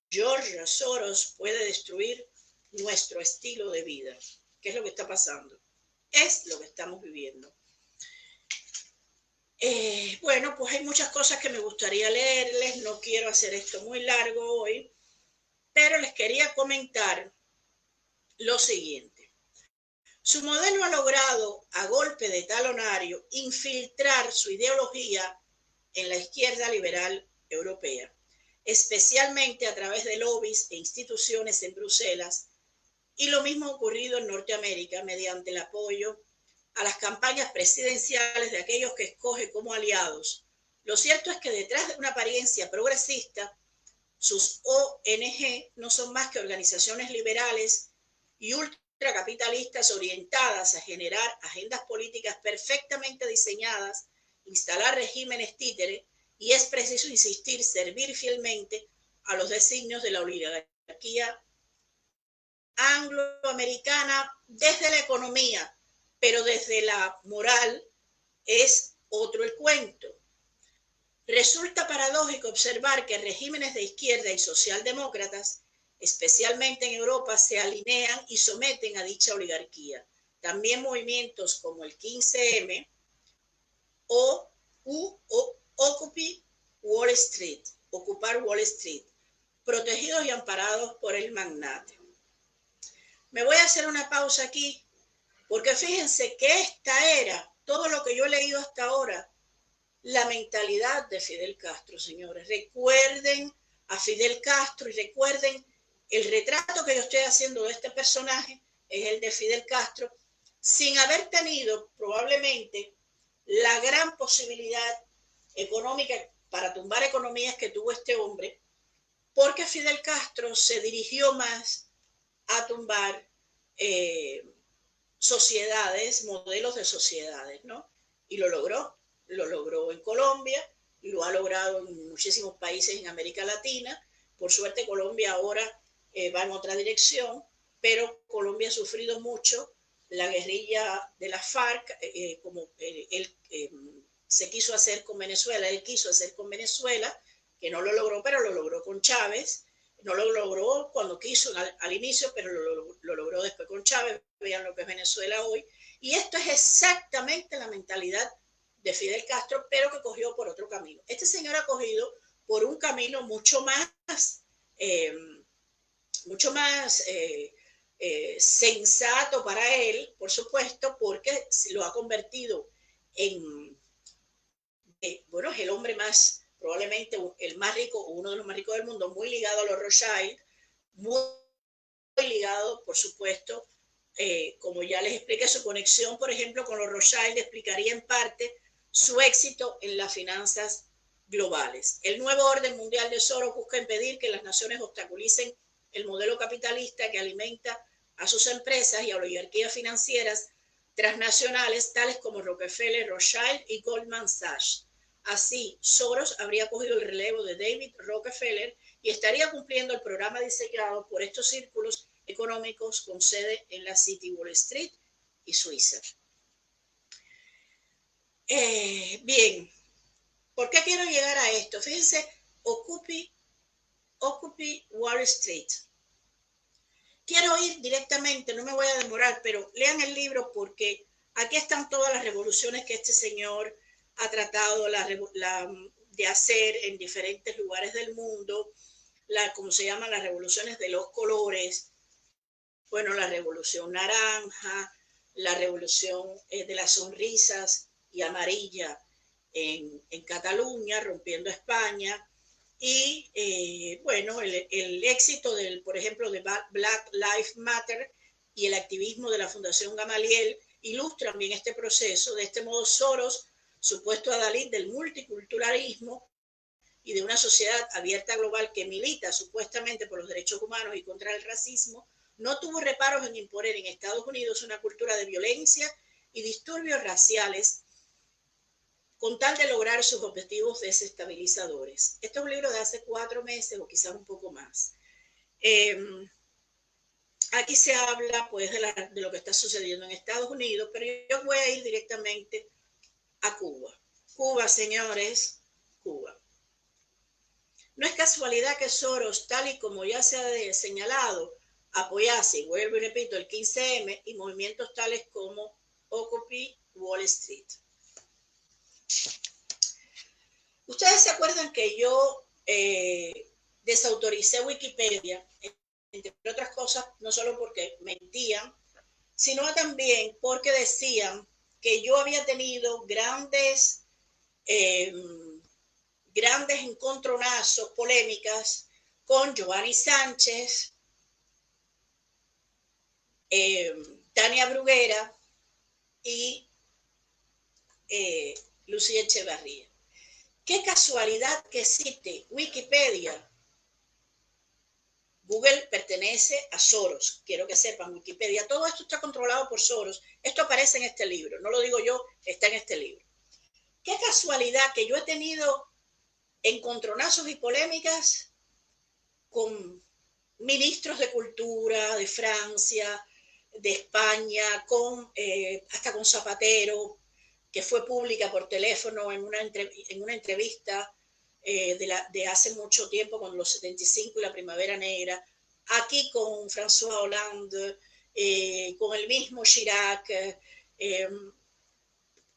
George Soros puede destruir nuestro estilo de vida. ¿Qué es lo que está pasando? Es lo que estamos viviendo. Bueno, pues hay muchas cosas que me gustaría leerles. No quiero hacer esto muy largo hoy, pero les quería comentar lo siguiente. Su modelo ha logrado, a golpe de talonario, infiltrar su ideología en la izquierda liberal europea, especialmente a través de lobbies e instituciones en Bruselas, y lo mismo ha ocurrido en Norteamérica mediante el apoyo a las campañas presidenciales de aquellos que escoge como aliados. Lo cierto es que detrás de una apariencia progresista Sus ONG no son más que organizaciones liberales y ultracapitalistas orientadas a generar agendas políticas perfectamente diseñadas, instalar regímenes títere, y es preciso insistir, servir fielmente a los designios de la oligarquía angloamericana desde la economía, pero desde la moral es otro el cuento. Resulta paradójico observar que regímenes de izquierda y socialdemócratas, especialmente en Europa, se alinean y someten a dicha oligarquía. También movimientos como el 15M o Occupy Wall Street, ocupar Wall Street, protegidos y amparados por el magnate. Me voy a hacer una pausa aquí, porque fíjense que esta era todo lo que yo he leído hasta ahora, la mentalidad de Fidel Castro, señores. Recuerden a Fidel Castro y recuerden el retrato que yo estoy haciendo de este personaje es el de Fidel Castro, sin haber tenido probablemente la gran posibilidad económica para tumbar economías que tuvo este hombre, porque Fidel Castro se dirigió más a tumbar sociedades, modelos de sociedades, ¿no? Y lo logró en Colombia, y lo ha logrado en muchísimos países en América Latina. Por suerte Colombia ahora va en otra dirección, pero Colombia ha sufrido mucho la guerrilla de la FARC, como él se quiso hacer con Venezuela, él quiso hacer con Venezuela, que no lo logró, pero lo logró con Chávez. No lo logró cuando quiso al inicio, pero lo logró después con Chávez. Vean lo que es Venezuela hoy. Y esto es exactamente la mentalidad de Fidel Castro, pero que cogió por otro camino. Este señor ha cogido por un camino mucho más sensato para él, por supuesto, porque lo ha convertido en, bueno, es el hombre más, probablemente el más rico, uno de los más ricos del mundo, muy ligado a los Rothschild, muy ligado, por supuesto, como ya les expliqué, su conexión, por ejemplo, con los Rothschild explicaría en parte su éxito en las finanzas globales. El nuevo orden mundial de Soros busca impedir que las naciones obstaculicen el modelo capitalista que alimenta a sus empresas y a oligarquías financieras transnacionales, tales como Rockefeller, Rothschild y Goldman Sachs. Así, Soros habría cogido el relevo de David Rockefeller y estaría cumpliendo el programa diseñado por estos círculos económicos con sede en la City, Wall Street y Suiza. Bien, ¿por qué quiero llegar a esto? Fíjense, Occupy Wall Street. Quiero ir directamente, no me voy a demorar, pero lean el libro porque aquí están todas las revoluciones que este señor ha tratado de hacer en diferentes lugares del mundo, como se llaman las revoluciones de los colores, bueno, la revolución naranja, la revolución de las sonrisas y amarilla en Cataluña, rompiendo España, y bueno, el éxito por ejemplo, de Black Lives Matter y el activismo de la Fundación Gamaliel ilustran bien este proceso. De este modo, Soros, supuesto adalid del multiculturalismo y de una sociedad abierta global que milita supuestamente por los derechos humanos y contra el racismo, no tuvo reparos en imponer en Estados Unidos una cultura de violencia y disturbios raciales con tal de lograr sus objetivos desestabilizadores. Este es un libro de hace 4 meses o quizás un poco más. Aquí se habla pues de lo que está sucediendo en Estados Unidos, pero yo voy a ir directamente a Cuba. Cuba, señores, Cuba. No es casualidad que Soros, tal y como ya se ha señalado, apoyase, y vuelvo y repito, el 15M y movimientos tales como Occupy Wall Street. Ustedes se acuerdan que yo desautoricé Wikipedia, entre otras cosas, no solo porque mentían, sino también porque decían que yo había tenido grandes encontronazos, polémicas con Giovanni Sánchez, Tania Bruguera y Lucía Echevarría. Qué casualidad que cite Wikipedia Google pertenece a Soros, quiero que sepan, Wikipedia, todo esto está controlado por Soros. Esto aparece en este libro, no lo digo yo, está en este libro. Qué casualidad que yo he tenido encontronazos y polémicas con ministros de cultura de Francia, de España, hasta con Zapatero, que fue pública por teléfono en una entrevista de hace mucho tiempo, con los 75 y la Primavera Negra, aquí con François Hollande, con el mismo Chirac,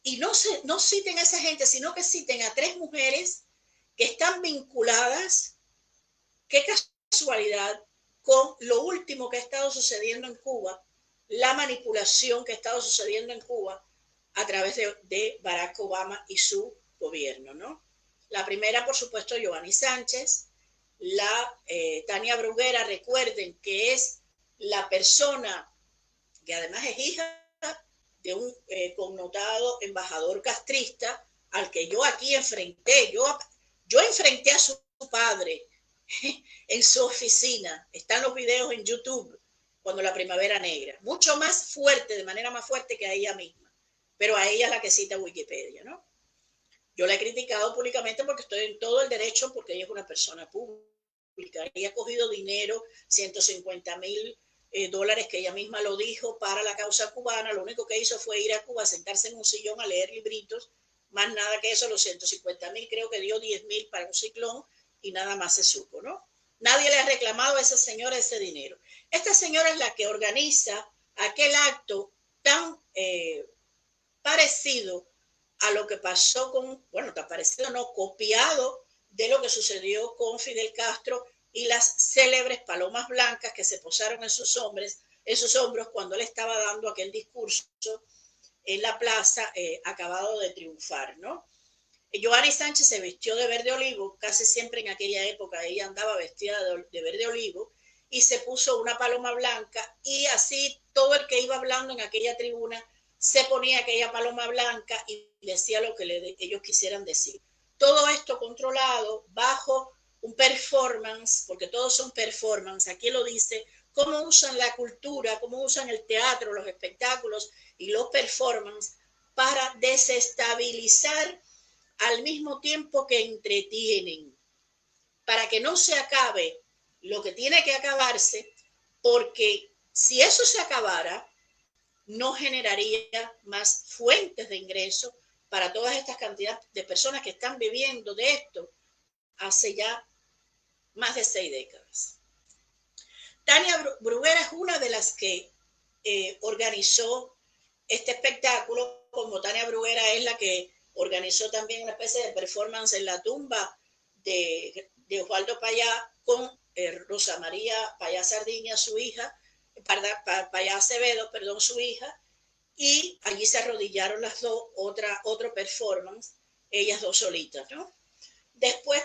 y no citen a esa gente, sino que citen a 3 mujeres que están vinculadas, qué casualidad, con lo último que ha estado sucediendo en Cuba, la manipulación que ha estado sucediendo en Cuba a través de Barack Obama y su gobierno, ¿no? La primera, por supuesto, Giovanni Sánchez, Tania Bruguera, recuerden que es la persona que además es hija de un connotado embajador castrista al que yo aquí enfrenté. Yo enfrenté a su padre en su oficina. Están los videos en YouTube cuando la Primavera Negra. Mucho más fuerte, de manera más fuerte que a ella misma. Pero a ella es la que cita Wikipedia, ¿no? Yo la he criticado públicamente porque estoy en todo el derecho, porque ella es una persona pública. Ella ha cogido dinero, $150,000 que ella misma lo dijo, para la causa cubana. Lo único que hizo fue ir a Cuba, sentarse en un sillón a leer libritos, más nada que eso. Los 150,000, creo que dio 10,000 para un ciclón y nada más se supo, ¿no? Nadie le ha reclamado a esa señora ese dinero. Esta señora es la que organiza aquel acto tan parecido a lo que pasó tan parecido, no, copiado de lo que sucedió con Fidel Castro y las célebres palomas blancas que se posaron en sus hombros cuando él estaba dando aquel discurso en la plaza, acabado de triunfar, ¿no? Giovanni Sánchez se vistió de verde olivo, casi siempre en aquella época ella andaba vestida de verde olivo, y se puso una paloma blanca, y así todo el que iba hablando en aquella tribuna se ponía aquella paloma blanca y decía lo que ellos quisieran decir. Todo esto controlado bajo un performance, porque todos son performance, aquí lo dice, cómo usan la cultura, cómo usan el teatro, los espectáculos y los performance para desestabilizar al mismo tiempo que entretienen, para que no se acabe lo que tiene que acabarse, porque si eso se acabara, no generaría más fuentes de ingreso para todas estas cantidades de personas que están viviendo de esto hace ya más de 6 décadas. Tania Bruguera es una de las que organizó este espectáculo, como Tania Bruguera es la que organizó también una especie de performance en la tumba de Osvaldo Payá con Rosa María Payá Sardiña, su hija, Payá Acevedo, perdón, su hija, y allí se arrodillaron las dos, otro performance, ellas dos solitas, ¿no? Después,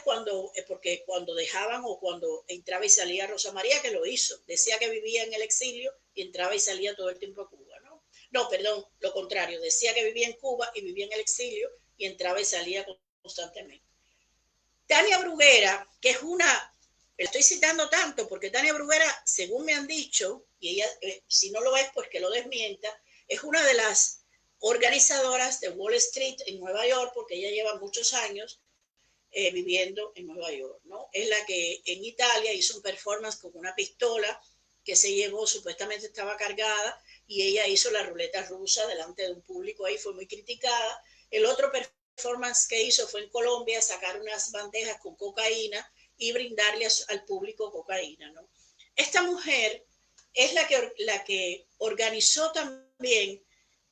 porque cuando dejaban o cuando entraba y salía Rosa María, que lo hizo, decía que vivía en el exilio y entraba y salía todo el tiempo a Cuba, ¿no? No, perdón, lo contrario, decía que vivía en Cuba y vivía en el exilio y entraba y salía constantemente. Tania Bruguera, que es la estoy citando tanto porque Tania Bruguera, según me han dicho, y ella, si no lo es, pues que lo desmienta, es una de las organizadoras de Wall Street en Nueva York, porque ella lleva muchos años viviendo en Nueva York, ¿no? Es la que en Italia hizo un performance con una pistola que se llevó, supuestamente estaba cargada, y ella hizo la ruleta rusa delante de un público ahí, fue muy criticada. El otro performance que hizo fue en Colombia, sacar unas bandejas con cocaína y brindarle al público cocaína, ¿no? Esta mujer es la que organizó también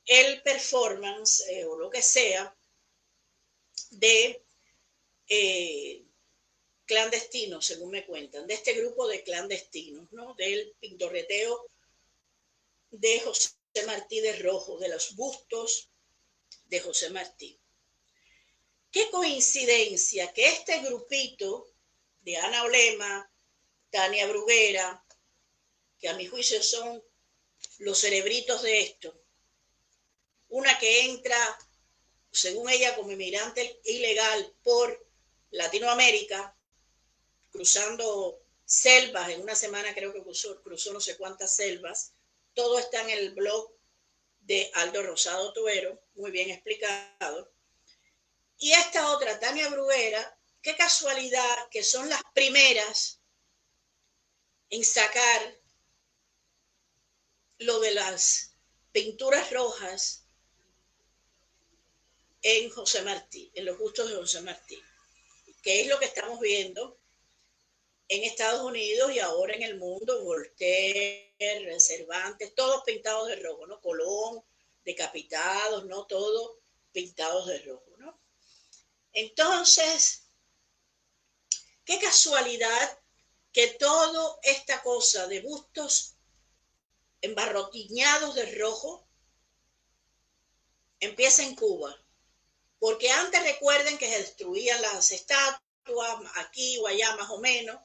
el performance, o lo que sea, de clandestinos, según me cuentan, de este grupo de clandestinos, ¿no? Del pintorreteo de José Martí de Rojo, de los bustos de José Martí. Qué coincidencia que este grupito de Ana Olema, Tania Bruguera, que a mi juicio son los cerebritos de esto, una que entra, según ella, como inmigrante ilegal por Latinoamérica, cruzando selvas, en una semana creo que cruzó no sé cuántas selvas. Todo está en el blog de Aldo Rosado Tuero, muy bien explicado. Y esta otra, Tania Bruguera, qué casualidad que son las primeras en sacar lo de las pinturas rojas en José Martí, en los gustos de José Martí, que es lo que estamos viendo en Estados Unidos y ahora en el mundo. Voltaire, Cervantes, todos pintados de rojo, ¿no? Colón, decapitados, ¿no? Todos pintados de rojo, ¿no? Entonces, qué casualidad que toda esta cosa de bustos embarrotiñados de rojo empieza en Cuba. Porque antes recuerden que se destruían las estatuas, aquí o allá más o menos,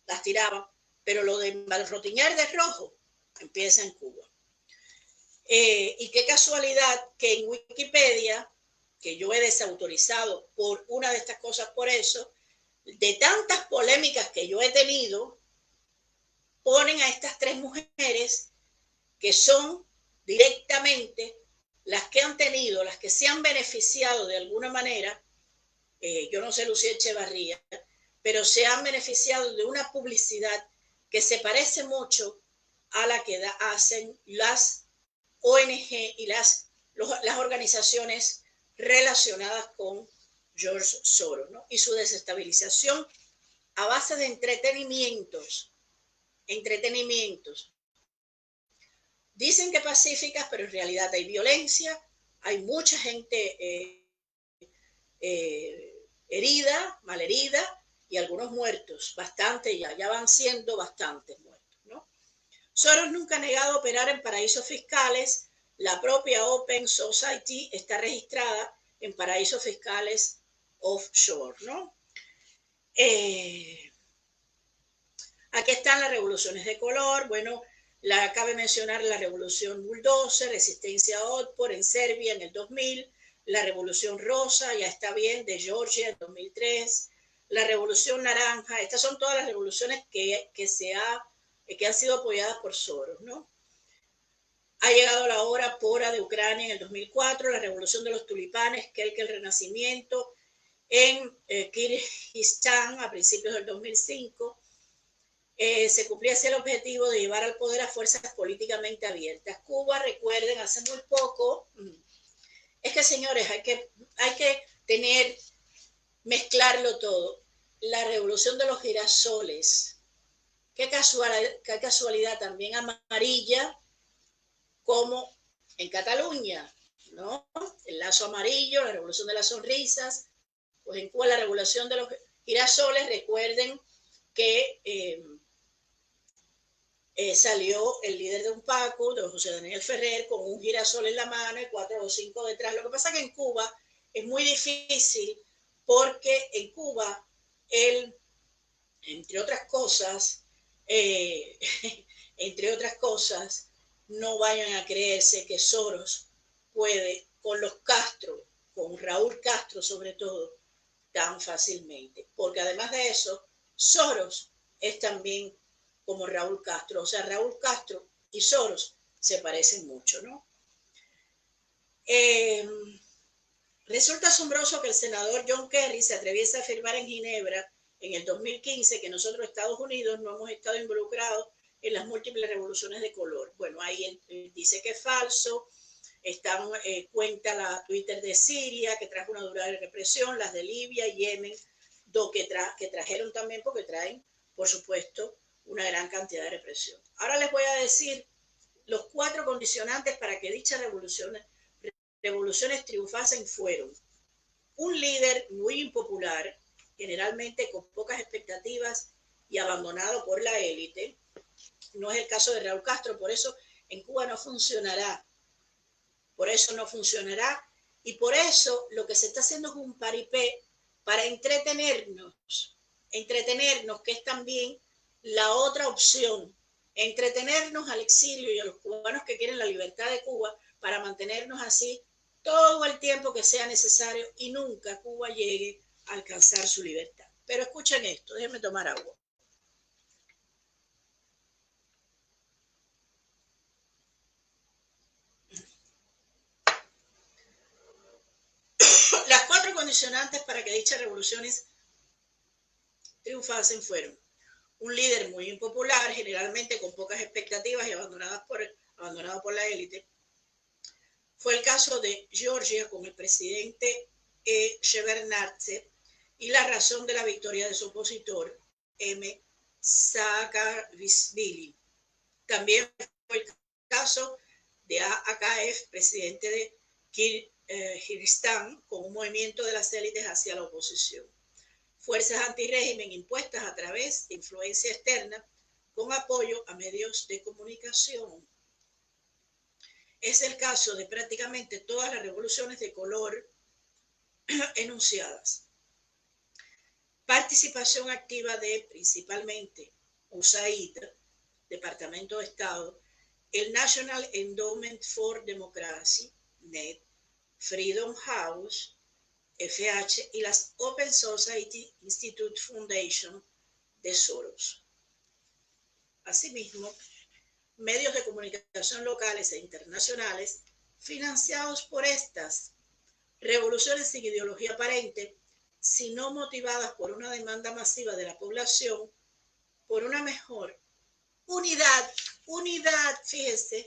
las tiraban, pero lo de embarrotiñar de rojo empieza en Cuba. Y qué casualidad que en Wikipedia, que yo he desautorizado por una de estas cosas, por eso, de tantas polémicas que yo he tenido, ponen a estas tres mujeres que son directamente las que han tenido, las que se han beneficiado de alguna manera, yo no sé Lucía Echevarría, pero se han beneficiado de una publicidad que se parece mucho a la que hacen las ONG y las organizaciones relacionadas con George Soros, ¿no? Y su desestabilización a base de entretenimientos. Dicen que pacíficas, pero en realidad hay violencia, hay mucha gente herida, malherida, y algunos muertos, bastante ya van siendo bastantes muertos, ¿no? Soros nunca ha negado operar en paraísos fiscales. La propia Open Society está registrada en paraísos fiscales offshore, ¿no? Aquí están las revoluciones de color. Bueno, cabe mencionar la revolución bulldozer, resistencia a Otpor en Serbia en el 2000, la revolución rosa, ya está bien, de Georgia en 2003, la revolución naranja. Estas son todas las revoluciones que han sido apoyadas por Soros, ¿no? Ha llegado la hora pora de Ucrania en el 2004, la revolución de los tulipanes, que el renacimiento en Kirguistán a principios del 2005. Se cumplía así el objetivo de llevar al poder a fuerzas políticamente abiertas. Cuba, recuerden, hace muy poco, es que señores, hay que mezclarlo todo. La revolución de los girasoles, qué casualidad también amarilla, como en Cataluña, ¿no? El lazo amarillo, la revolución de las sonrisas. Pues en Cuba la revolución de los girasoles, recuerden que salió el líder de un Paco, de José Daniel Ferrer, con un girasol en la mano y 4 o 5 detrás. Lo que pasa es que en Cuba es muy difícil porque en Cuba él, entre otras cosas, no vayan a creerse que Soros puede con los Castro, con Raúl Castro sobre todo, tan fácilmente. Porque además de eso, Soros es también como Raúl Castro. O sea, Raúl Castro y Soros se parecen mucho, ¿no? Resulta asombroso que el senador John Kerry se atreviese a afirmar en Ginebra en el 2015 que nosotros, Estados Unidos, no hemos estado involucrados en las múltiples revoluciones de color. Bueno, ahí él dice que es falso. Cuenta la Twitter de Siria, que trajo una dura represión, las de Libia, Yemen, que trajeron también, porque traen, por supuesto, una gran cantidad de represión. Ahora les voy a decir los 4 condicionantes para que dichas revoluciones triunfasen. Fueron un líder muy impopular, generalmente con pocas expectativas y abandonado por la élite. No es el caso de Raúl Castro, por eso en Cuba no funcionará. Y por eso lo que se está haciendo es un paripé para entretenernos, que es también la otra opción, entretenernos al exilio y a los cubanos que quieren la libertad de Cuba, para mantenernos así todo el tiempo que sea necesario y nunca Cuba llegue a alcanzar su libertad. Pero escuchen esto, déjenme tomar agua. condicionantes para que dichas revoluciones triunfasen fueron un líder muy impopular, generalmente con pocas expectativas y abandonado por la élite. Fue el caso de Georgia con el presidente Shevardnadze y la razón de la victoria de su opositor, M. Saakashvili. También fue el caso de AKF, presidente de Kirguistán, con un movimiento de las élites hacia la oposición. Fuerzas antirrégimen impuestas a través de influencia externa con apoyo a medios de comunicación. Es el caso de prácticamente todas las revoluciones de color enunciadas. Participación activa de principalmente USAID, Departamento de Estado, el National Endowment for Democracy, NED, Freedom House, FH, y las Open Society Institute Foundation de Soros. Asimismo, medios de comunicación locales e internacionales financiados por estas revoluciones sin ideología aparente, sino motivadas por una demanda masiva de la población por una mejor unidad, fíjense,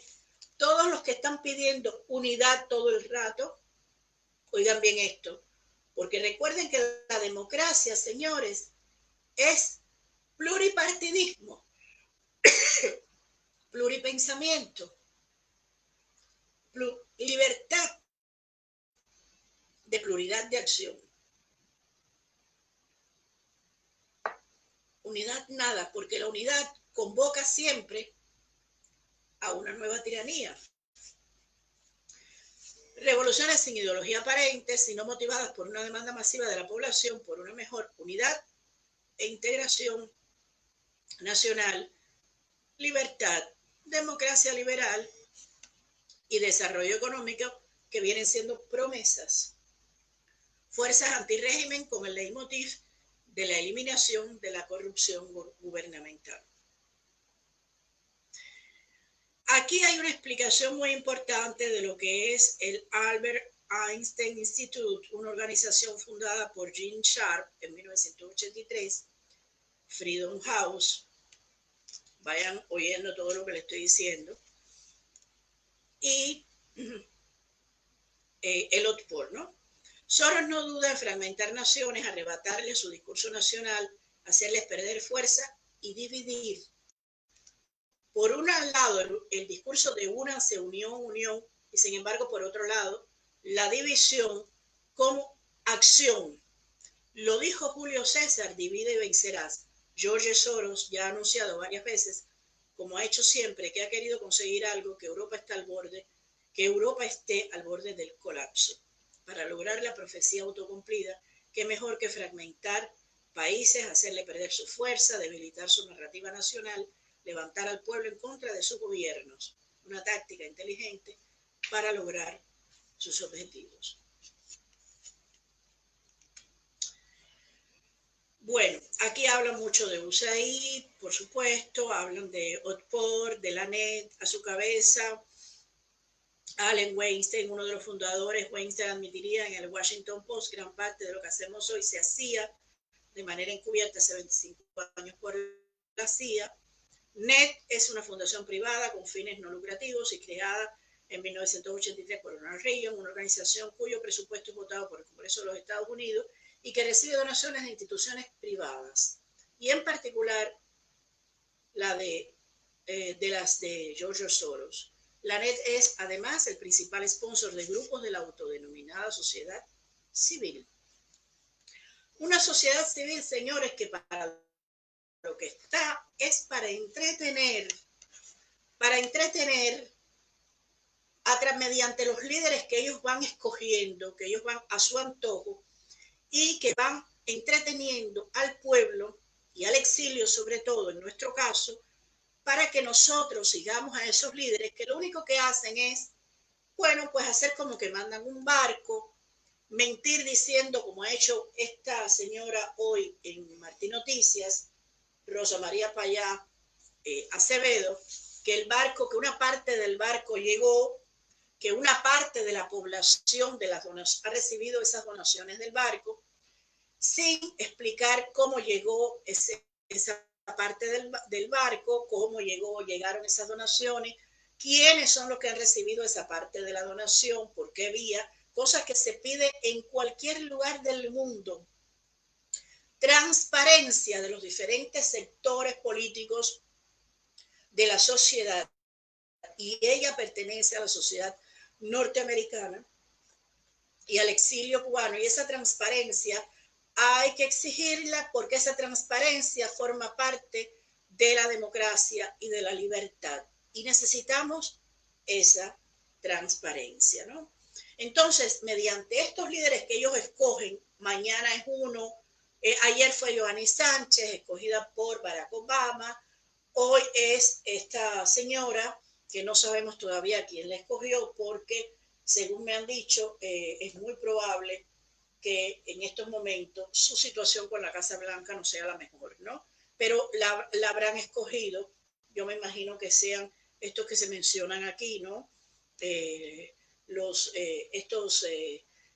todos los que están pidiendo unidad todo el rato, oigan bien esto, porque recuerden que la democracia, señores, es pluripartidismo, pluripensamiento, libertad de pluralidad de acción. Unidad nada, porque la unidad convoca siempre a una nueva tiranía. Revoluciones sin ideología aparente, sino motivadas por una demanda masiva de la población por una mejor unidad e integración nacional, libertad, democracia liberal y desarrollo económico, que vienen siendo promesas. Fuerzas antirrégimen con el leitmotiv de la eliminación de la corrupción gubernamental. Aquí hay una explicación muy importante de lo que es el Albert Einstein Institute, una organización fundada por Gene Sharp en 1983, Freedom House. Vayan oyendo todo lo que les estoy diciendo. Y el Otpor, ¿no? Soros no duda en fragmentar naciones, arrebatarles su discurso nacional, hacerles perder fuerza y dividir. Por un lado, el discurso de únanse, unión, y sin embargo, por otro lado, la división como acción. Lo dijo Julio César, divide y vencerás. George Soros ya ha anunciado varias veces, como ha hecho siempre, que ha querido conseguir algo, que Europa esté al borde del colapso. Para lograr la profecía autocumplida, qué mejor que fragmentar países, hacerle perder su fuerza, debilitar su narrativa nacional, levantar al pueblo en contra de sus gobiernos. Una táctica inteligente para lograr sus objetivos. Bueno, aquí hablan mucho de USAID, por supuesto, hablan de Otpor, de la NED, a su cabeza Allen Weinstein, uno de los fundadores. Weinstein admitiría en el Washington Post: gran parte de lo que hacemos hoy se hacía de manera encubierta hace 25 años por la CIA. NED es una fundación privada con fines no lucrativos y creada en 1983 por Ronald Reagan, una organización cuyo presupuesto es votado por el Congreso de los Estados Unidos y que recibe donaciones de instituciones privadas, y en particular la de las de George Soros. La NED es además el principal sponsor de grupos de la autodenominada sociedad civil. Una sociedad civil, señores, que para lo que está es para entretener mediante los líderes que ellos van escogiendo, que ellos van a su antojo y que van entreteniendo al pueblo y al exilio, sobre todo en nuestro caso, para que nosotros sigamos a esos líderes que lo único que hacen es, bueno, pues hacer como que mandan un barco, mentir diciendo, como ha hecho esta señora hoy en Martín Noticias, Rosa María Payá Acevedo, que una parte del barco llegó, que una parte de la población de las ha recibido esas donaciones del barco, sin explicar cómo llegó esa parte del barco, cómo llegaron esas donaciones, quiénes son los que han recibido esa parte de la donación, por qué vía, cosas que se pide en cualquier lugar del mundo. Transparencia de los diferentes sectores políticos de la sociedad, y ella pertenece a la sociedad norteamericana y al exilio cubano, y esa transparencia hay que exigirla porque esa transparencia forma parte de la democracia y de la libertad, y necesitamos esa transparencia, ¿no? Entonces, mediante estos líderes que ellos escogen, mañana es uno, ayer fue Joanny Sánchez, escogida por Barack Obama, hoy es esta señora, que no sabemos todavía quién la escogió, porque según me han dicho, es muy probable que en estos momentos su situación con la Casa Blanca no sea la mejor, ¿no? Pero la habrán escogido, yo me imagino que sean estos que se mencionan aquí, ¿no? Estos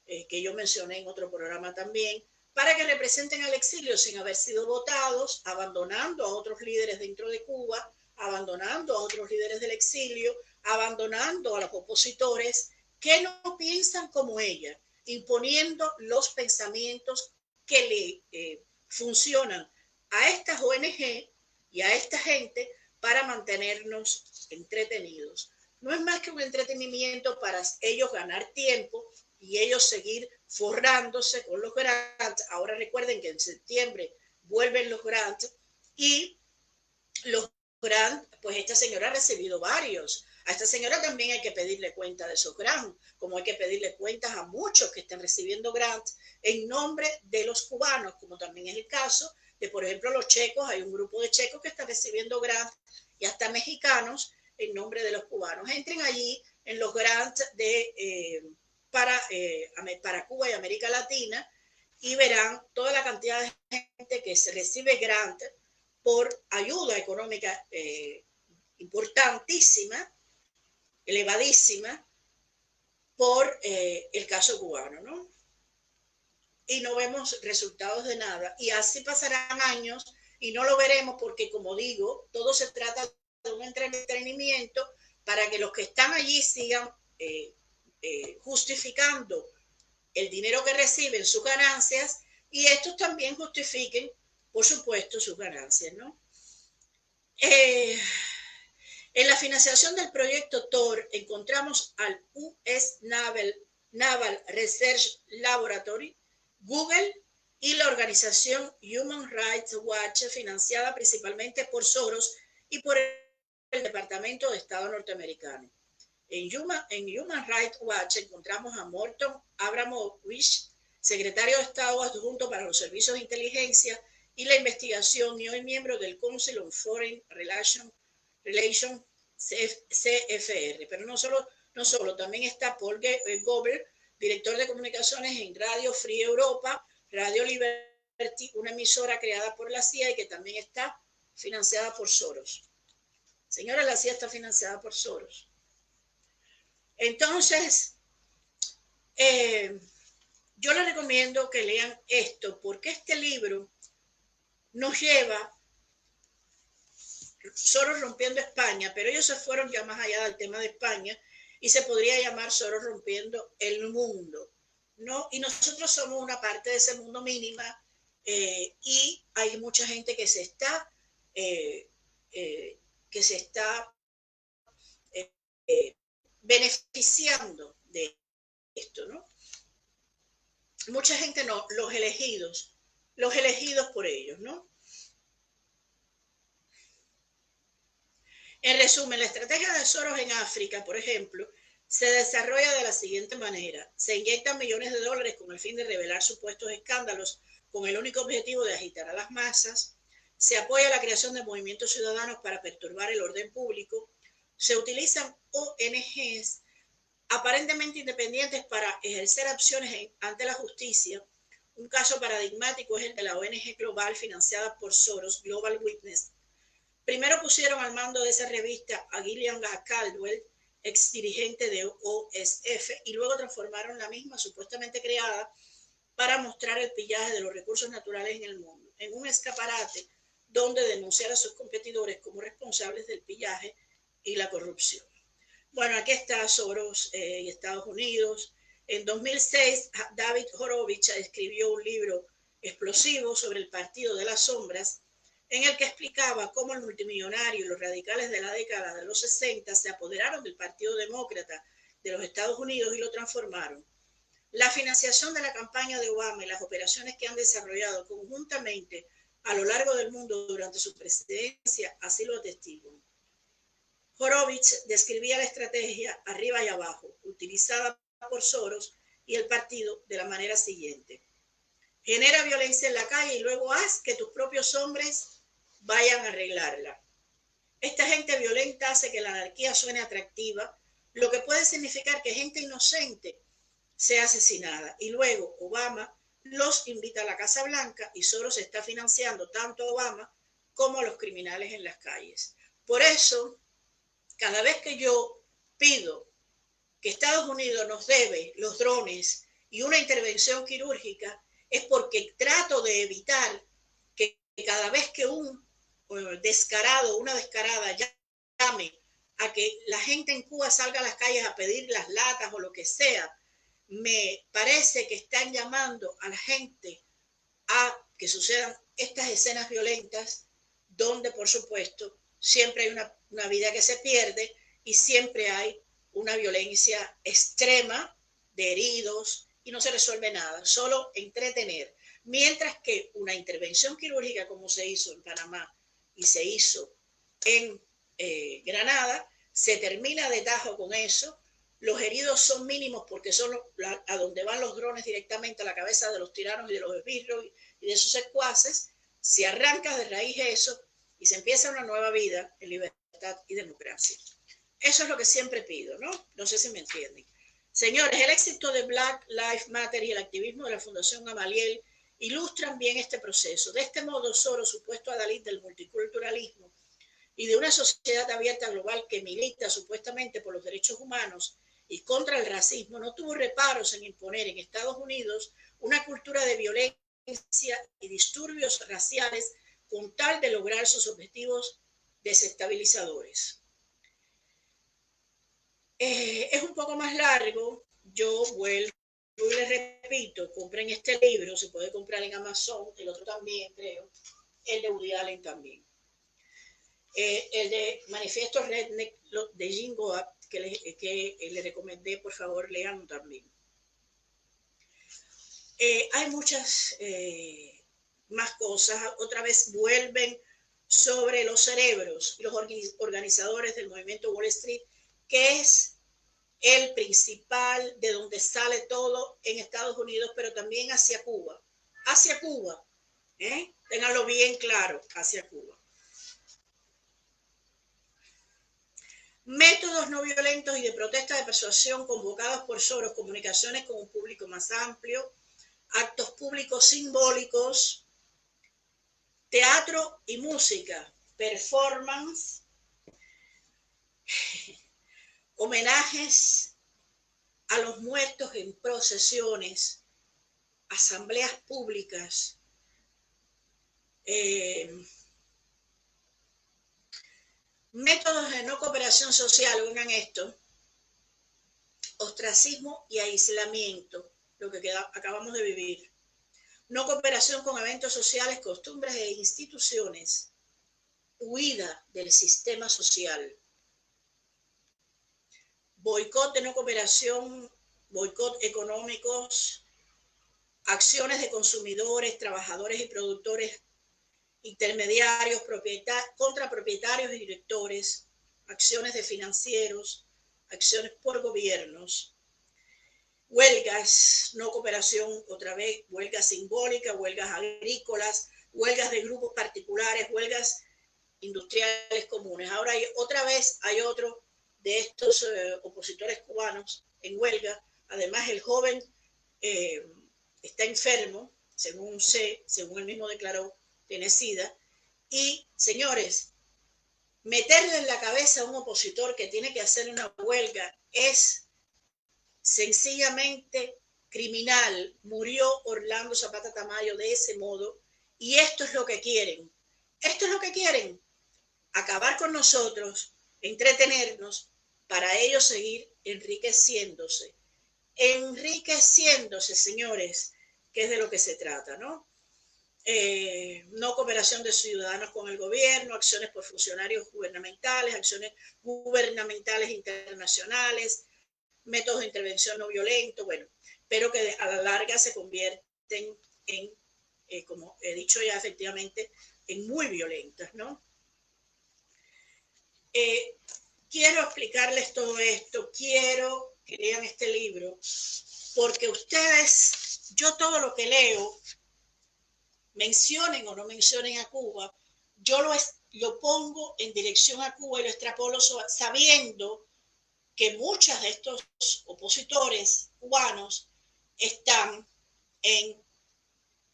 que yo mencioné en otro programa también, para que representen al exilio sin haber sido votados, abandonando a otros líderes dentro de Cuba, abandonando a otros líderes del exilio, abandonando a los opositores que no piensan como ella, imponiendo los pensamientos que le funcionan a estas ONG y a esta gente para mantenernos entretenidos. No es más que un entretenimiento para ellos ganar tiempo y ellos seguir forrándose con los grants. Ahora recuerden que en septiembre vuelven los grants, y los grants, pues esta señora ha recibido varios. A esta señora también hay que pedirle cuenta de esos grants, como hay que pedirle cuentas a muchos que están recibiendo grants en nombre de los cubanos, como también es el caso de, por ejemplo, los checos. Hay un grupo de checos que están recibiendo grants, y hasta mexicanos, en nombre de los cubanos. Entren allí en los grants para Cuba y América Latina y verán toda la cantidad de gente que se recibe grant por ayuda económica importantísima, elevadísima, por el caso cubano, ¿no? Y no vemos resultados de nada. Y así pasarán años y no lo veremos porque, como digo, todo se trata de un entretenimiento para que los que están allí sigan justificando el dinero que reciben, sus ganancias, y estos también justifiquen, por supuesto, sus ganancias, ¿no? En la financiación del proyecto Thor encontramos al US Naval Research Laboratory, Google y la organización Human Rights Watch, financiada principalmente por Soros y por el Departamento de Estado norteamericano. En Human Rights Watch encontramos a Morton Abramovich, secretario de Estado adjunto para los servicios de inteligencia y la investigación, y hoy miembro del Council on Foreign Relations CFR. Pero no solo, también está Paul Gober, director de comunicaciones en Radio Free Europa, Radio Liberty, una emisora creada por la CIA y que también está financiada por Soros. Señora, la CIA está financiada por Soros. Entonces, yo les recomiendo que lean esto, porque este libro nos lleva, Soros rompiendo España, pero ellos se fueron ya más allá del tema de España, y se podría llamar Soros rompiendo el mundo, ¿no? Y nosotros somos una parte de ese mundo mínima, y hay mucha gente que se está beneficiando de esto, ¿no? Mucha gente no, los elegidos por ellos, ¿no? En resumen, la estrategia de Soros en África, por ejemplo, se desarrolla de la siguiente manera. Se inyectan millones de dólares con el fin de revelar supuestos escándalos con el único objetivo de agitar a las masas. Se apoya la creación de movimientos ciudadanos para perturbar el orden público. Se utilizan ONGs aparentemente independientes para ejercer acciones ante la justicia. Un caso paradigmático es el de la ONG global financiada por Soros, Global Witness. Primero pusieron al mando de esa revista a Gillian Caldwell, ex dirigente de OSF, y luego transformaron la misma, supuestamente creada para mostrar el pillaje de los recursos naturales en el mundo, en un escaparate donde denunciar a sus competidores como responsables del pillaje y la corrupción. Bueno, aquí está Soros y Estados Unidos. En 2006, David Horowitz escribió un libro explosivo sobre el Partido de las Sombras, en el que explicaba cómo el multimillonario y los radicales de la década de los 60 se apoderaron del Partido Demócrata de los Estados Unidos y lo transformaron. La financiación de la campaña de Obama y las operaciones que han desarrollado conjuntamente a lo largo del mundo durante su presidencia así lo atestiguan. Horowitz describía la estrategia arriba y abajo, utilizada por Soros y el partido de la manera siguiente. Genera violencia en la calle y luego haz que tus propios hombres vayan a arreglarla. Esta gente violenta hace que la anarquía suene atractiva, lo que puede significar que gente inocente sea asesinada. Y luego Obama los invita a la Casa Blanca y Soros está financiando tanto a Obama como a los criminales en las calles. Por eso, cada vez que yo pido que Estados Unidos nos debe los drones y una intervención quirúrgica, es porque trato de evitar que cada vez que un descarado, una descarada llame a que la gente en Cuba salga a las calles a pedir las latas o lo que sea, me parece que están llamando a la gente a que sucedan estas escenas violentas, donde por supuesto siempre hay una vida que se pierde y siempre hay una violencia extrema de heridos y no se resuelve nada, solo entretener. Mientras que una intervención quirúrgica como se hizo en Panamá y se hizo en Granada, se termina de tajo con eso. Los heridos son mínimos porque son a donde van los drones directamente a la cabeza de los tiranos y de los esbirros y de sus secuaces. Se arranca de raíz eso y se empieza una nueva vida en libertad y democracia. Eso es lo que siempre pido, ¿no? No sé si me entienden. Señores, el éxito de Black Lives Matter y el activismo de la Fundación Gamaliel ilustran bien este proceso. De este modo, Soros, supuesto adalid del multiculturalismo y de una sociedad abierta global que milita supuestamente por los derechos humanos y contra el racismo, no tuvo reparos en imponer en Estados Unidos una cultura de violencia y disturbios raciales con tal de lograr sus objetivos desestabilizadores. Es un poco más largo, yo vuelvo y les repito, compren este libro, se puede comprar en Amazon, el otro también creo, el de Woody Allen también. El de Manifiesto Redneck de Jim Goat, que le recomendé, por favor, lean también. Hay muchas más cosas. Otra vez vuelven sobre los cerebros y los organizadores del movimiento Wall Street, que es el principal de donde sale todo en Estados Unidos, pero también hacia Cuba. Hacia Cuba, ténganlo bien claro, hacia Cuba. Métodos no violentos y de protesta de persuasión convocados por Soros, comunicaciones con un público más amplio, actos públicos simbólicos, teatro y música, performance, homenajes a los muertos en procesiones, asambleas públicas, métodos de no cooperación social, oigan esto, ostracismo y aislamiento, lo que acabamos de vivir. No cooperación con eventos sociales, costumbres e instituciones. Huida del sistema social. Boicot de no cooperación, boicot económicos, acciones de consumidores, trabajadores y productores, intermediarios, contra propietarios y directores, acciones de financieros, acciones por gobiernos, huelgas, no cooperación, otra vez, huelgas simbólicas, huelgas agrícolas, huelgas de grupos particulares, huelgas industriales comunes. Ahora otra vez hay otro de estos opositores cubanos en huelga. Además, el joven está enfermo, según él mismo declaró, tiene SIDA. Y, señores, meterle en la cabeza a un opositor que tiene que hacer una huelga es sencillamente criminal. Murió Orlando Zapata Tamayo de ese modo y esto es lo que quieren. Esto es lo que quieren. Acabar con nosotros, entretenernos, para ellos seguir enriqueciéndose. Enriqueciéndose, señores, que es de lo que se trata, ¿no? No cooperación de ciudadanos con el gobierno, acciones por funcionarios gubernamentales, acciones gubernamentales internacionales, métodos de intervención no violentos, bueno, pero que a la larga se convierten en, como he dicho ya efectivamente, en muy violentas, ¿no? Quiero explicarles todo esto, quiero que lean este libro, porque ustedes, yo todo lo que leo, mencionen o no mencionen a Cuba, yo lo pongo en dirección a Cuba y lo extrapolo sabiendo que muchos de estos opositores cubanos están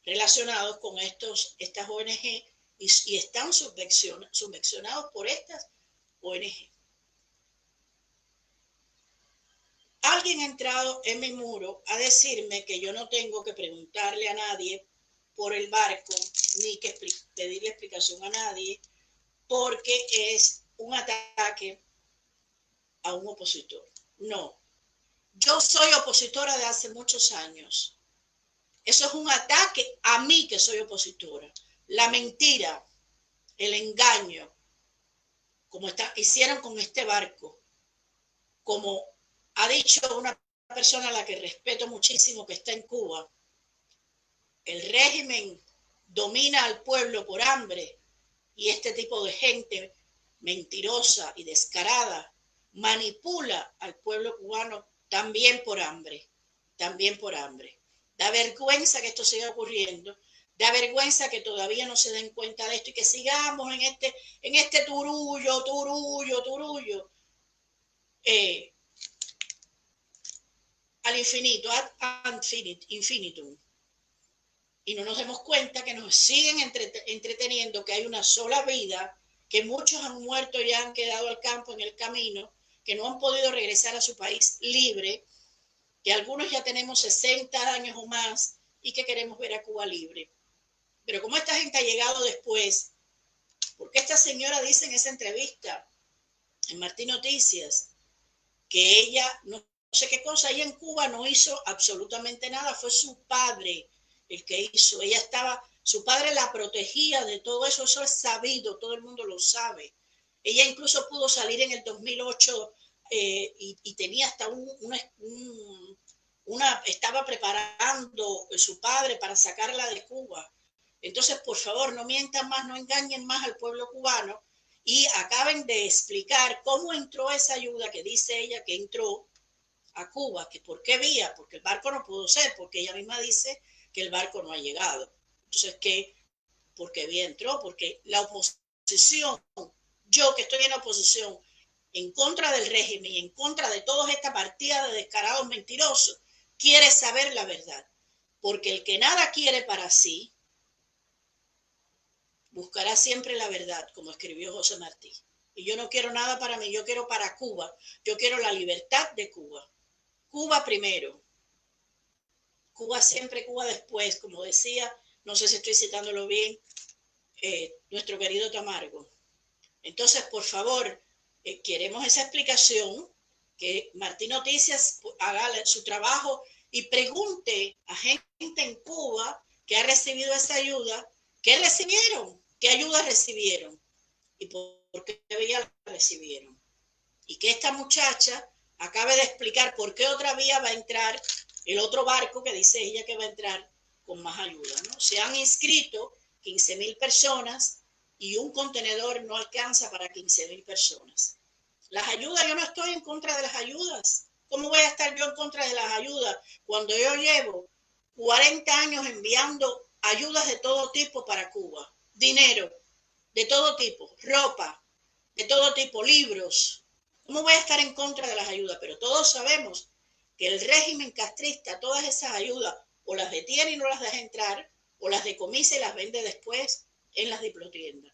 relacionados con estas ONG y están subvencionados por estas ONG. Alguien ha entrado en mi muro a decirme que yo no tengo que preguntarle a nadie por el barco, ni que pedirle explicación a nadie, porque es un ataque a un opositor. No, yo soy opositora de hace muchos años. Eso es un ataque a mí que soy opositora. La mentira, el engaño, como hicieron con este barco, como ha dicho una persona a la que respeto muchísimo que está en Cuba, el régimen domina al pueblo por hambre y este tipo de gente mentirosa y descarada manipula al pueblo cubano también por hambre, también por hambre. Da vergüenza que esto siga ocurriendo, da vergüenza que todavía no se den cuenta de esto y que sigamos en este turullo, al infinito, ad infinitum. Y no nos demos cuenta que nos siguen entreteniendo, que hay una sola vida, que muchos han muerto y han quedado al campo en el camino, que no han podido regresar a su país libre, que algunos ya tenemos 60 años o más y que queremos ver a Cuba libre. Pero como esta gente ha llegado después, porque esta señora dice en esa entrevista en Martín Noticias que ella no sé qué cosa, ella en Cuba no hizo absolutamente nada, fue su padre el que hizo. Ella su padre la protegía de todo eso, eso es sabido, todo el mundo lo sabe. Ella incluso pudo salir en el 2008 y tenía hasta estaba preparando su padre para sacarla de Cuba. Entonces, por favor, no mientan más, no engañen más al pueblo cubano y acaben de explicar cómo entró esa ayuda que dice ella que entró a Cuba, que por qué vía, porque el barco no pudo ser, porque ella misma dice que el barco no ha llegado. Entonces, ¿qué? ¿Por qué vía entró? Porque la oposición, yo que estoy en la oposición, en contra del régimen y en contra de toda esta partida de descarados mentirosos, quiere saber la verdad. Porque el que nada quiere para sí, buscará siempre la verdad, como escribió José Martí. Y yo no quiero nada para mí, yo quiero para Cuba, yo quiero la libertad de Cuba. Cuba primero, Cuba siempre, Cuba después, como decía, no sé si estoy citándolo bien, nuestro querido Tamargo. Entonces, por favor, queremos esa explicación, que Martín Noticias haga su trabajo y pregunte a gente en Cuba que ha recibido esa ayuda, ¿qué recibieron? ¿Qué ayuda recibieron? ¿Y por qué vía la recibieron? Y que esta muchacha acabe de explicar por qué otra vía va a entrar el otro barco que dice ella que va a entrar con más ayuda, ¿no? Se han inscrito 15,000 personas y un contenedor no alcanza para 15,000 personas. Las ayudas, yo no estoy en contra de las ayudas. ¿Cómo voy a estar yo en contra de las ayudas cuando yo llevo 40 años enviando ayudas de todo tipo para Cuba? Dinero de todo tipo, ropa de todo tipo, libros. ¿Cómo voy a estar en contra de las ayudas? Pero todos sabemos que el régimen castrista, todas esas ayudas, o las detiene y no las deja entrar, o las decomisa y las vende después en las diplotiendas.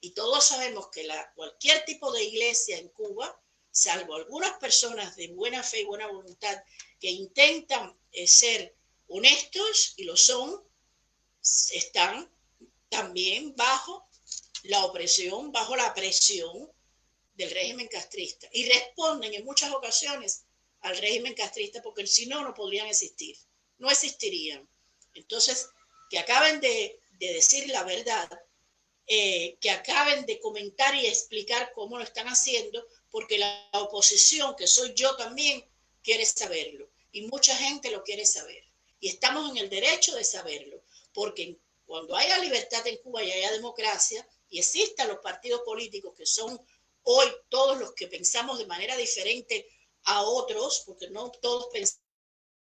Y todos sabemos que cualquier tipo de iglesia en Cuba, salvo algunas personas de buena fe y buena voluntad que intentan ser honestos, y lo son, están también bajo la opresión, bajo la presión del régimen castrista. Y responden en muchas ocasiones al régimen castrista, porque si no, no podrían existir, no existirían. Entonces, que acaben de decir la verdad, que acaben de comentar y explicar cómo lo están haciendo, porque la oposición, que soy yo también, quiere saberlo. Y mucha gente lo quiere saber. Y estamos en el derecho de saberlo, porque cuando haya libertad en Cuba y haya democracia, y existan los partidos políticos que son hoy todos los que pensamos de manera diferente a otros, porque no todos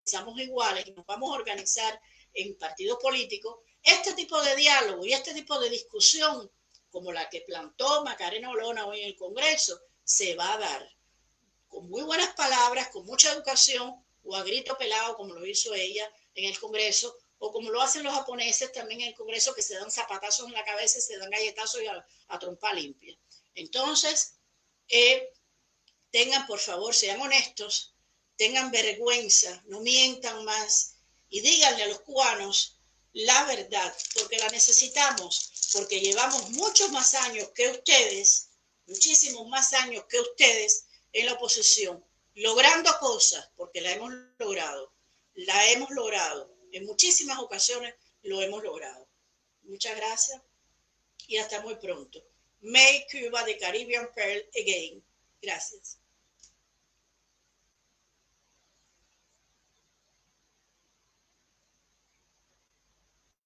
pensamos iguales y nos vamos a organizar en partidos políticos, este tipo de diálogo y este tipo de discusión, como la que plantó Macarena Olona hoy en el Congreso, se va a dar con muy buenas palabras, con mucha educación, o a grito pelado, como lo hizo ella en el Congreso, o como lo hacen los japoneses también en el Congreso, que se dan zapatazos en la cabeza y se dan galletazos y a trompa limpia. Entonces, tengan, por favor, sean honestos, tengan vergüenza, no mientan más y díganle a los cubanos la verdad, porque la necesitamos, porque llevamos muchos más años que ustedes, muchísimos más años que ustedes en la oposición, logrando cosas, porque la hemos logrado, en muchísimas ocasiones lo hemos logrado. Muchas gracias y hasta muy pronto. Make Cuba the Caribbean Pearl again. Gracias.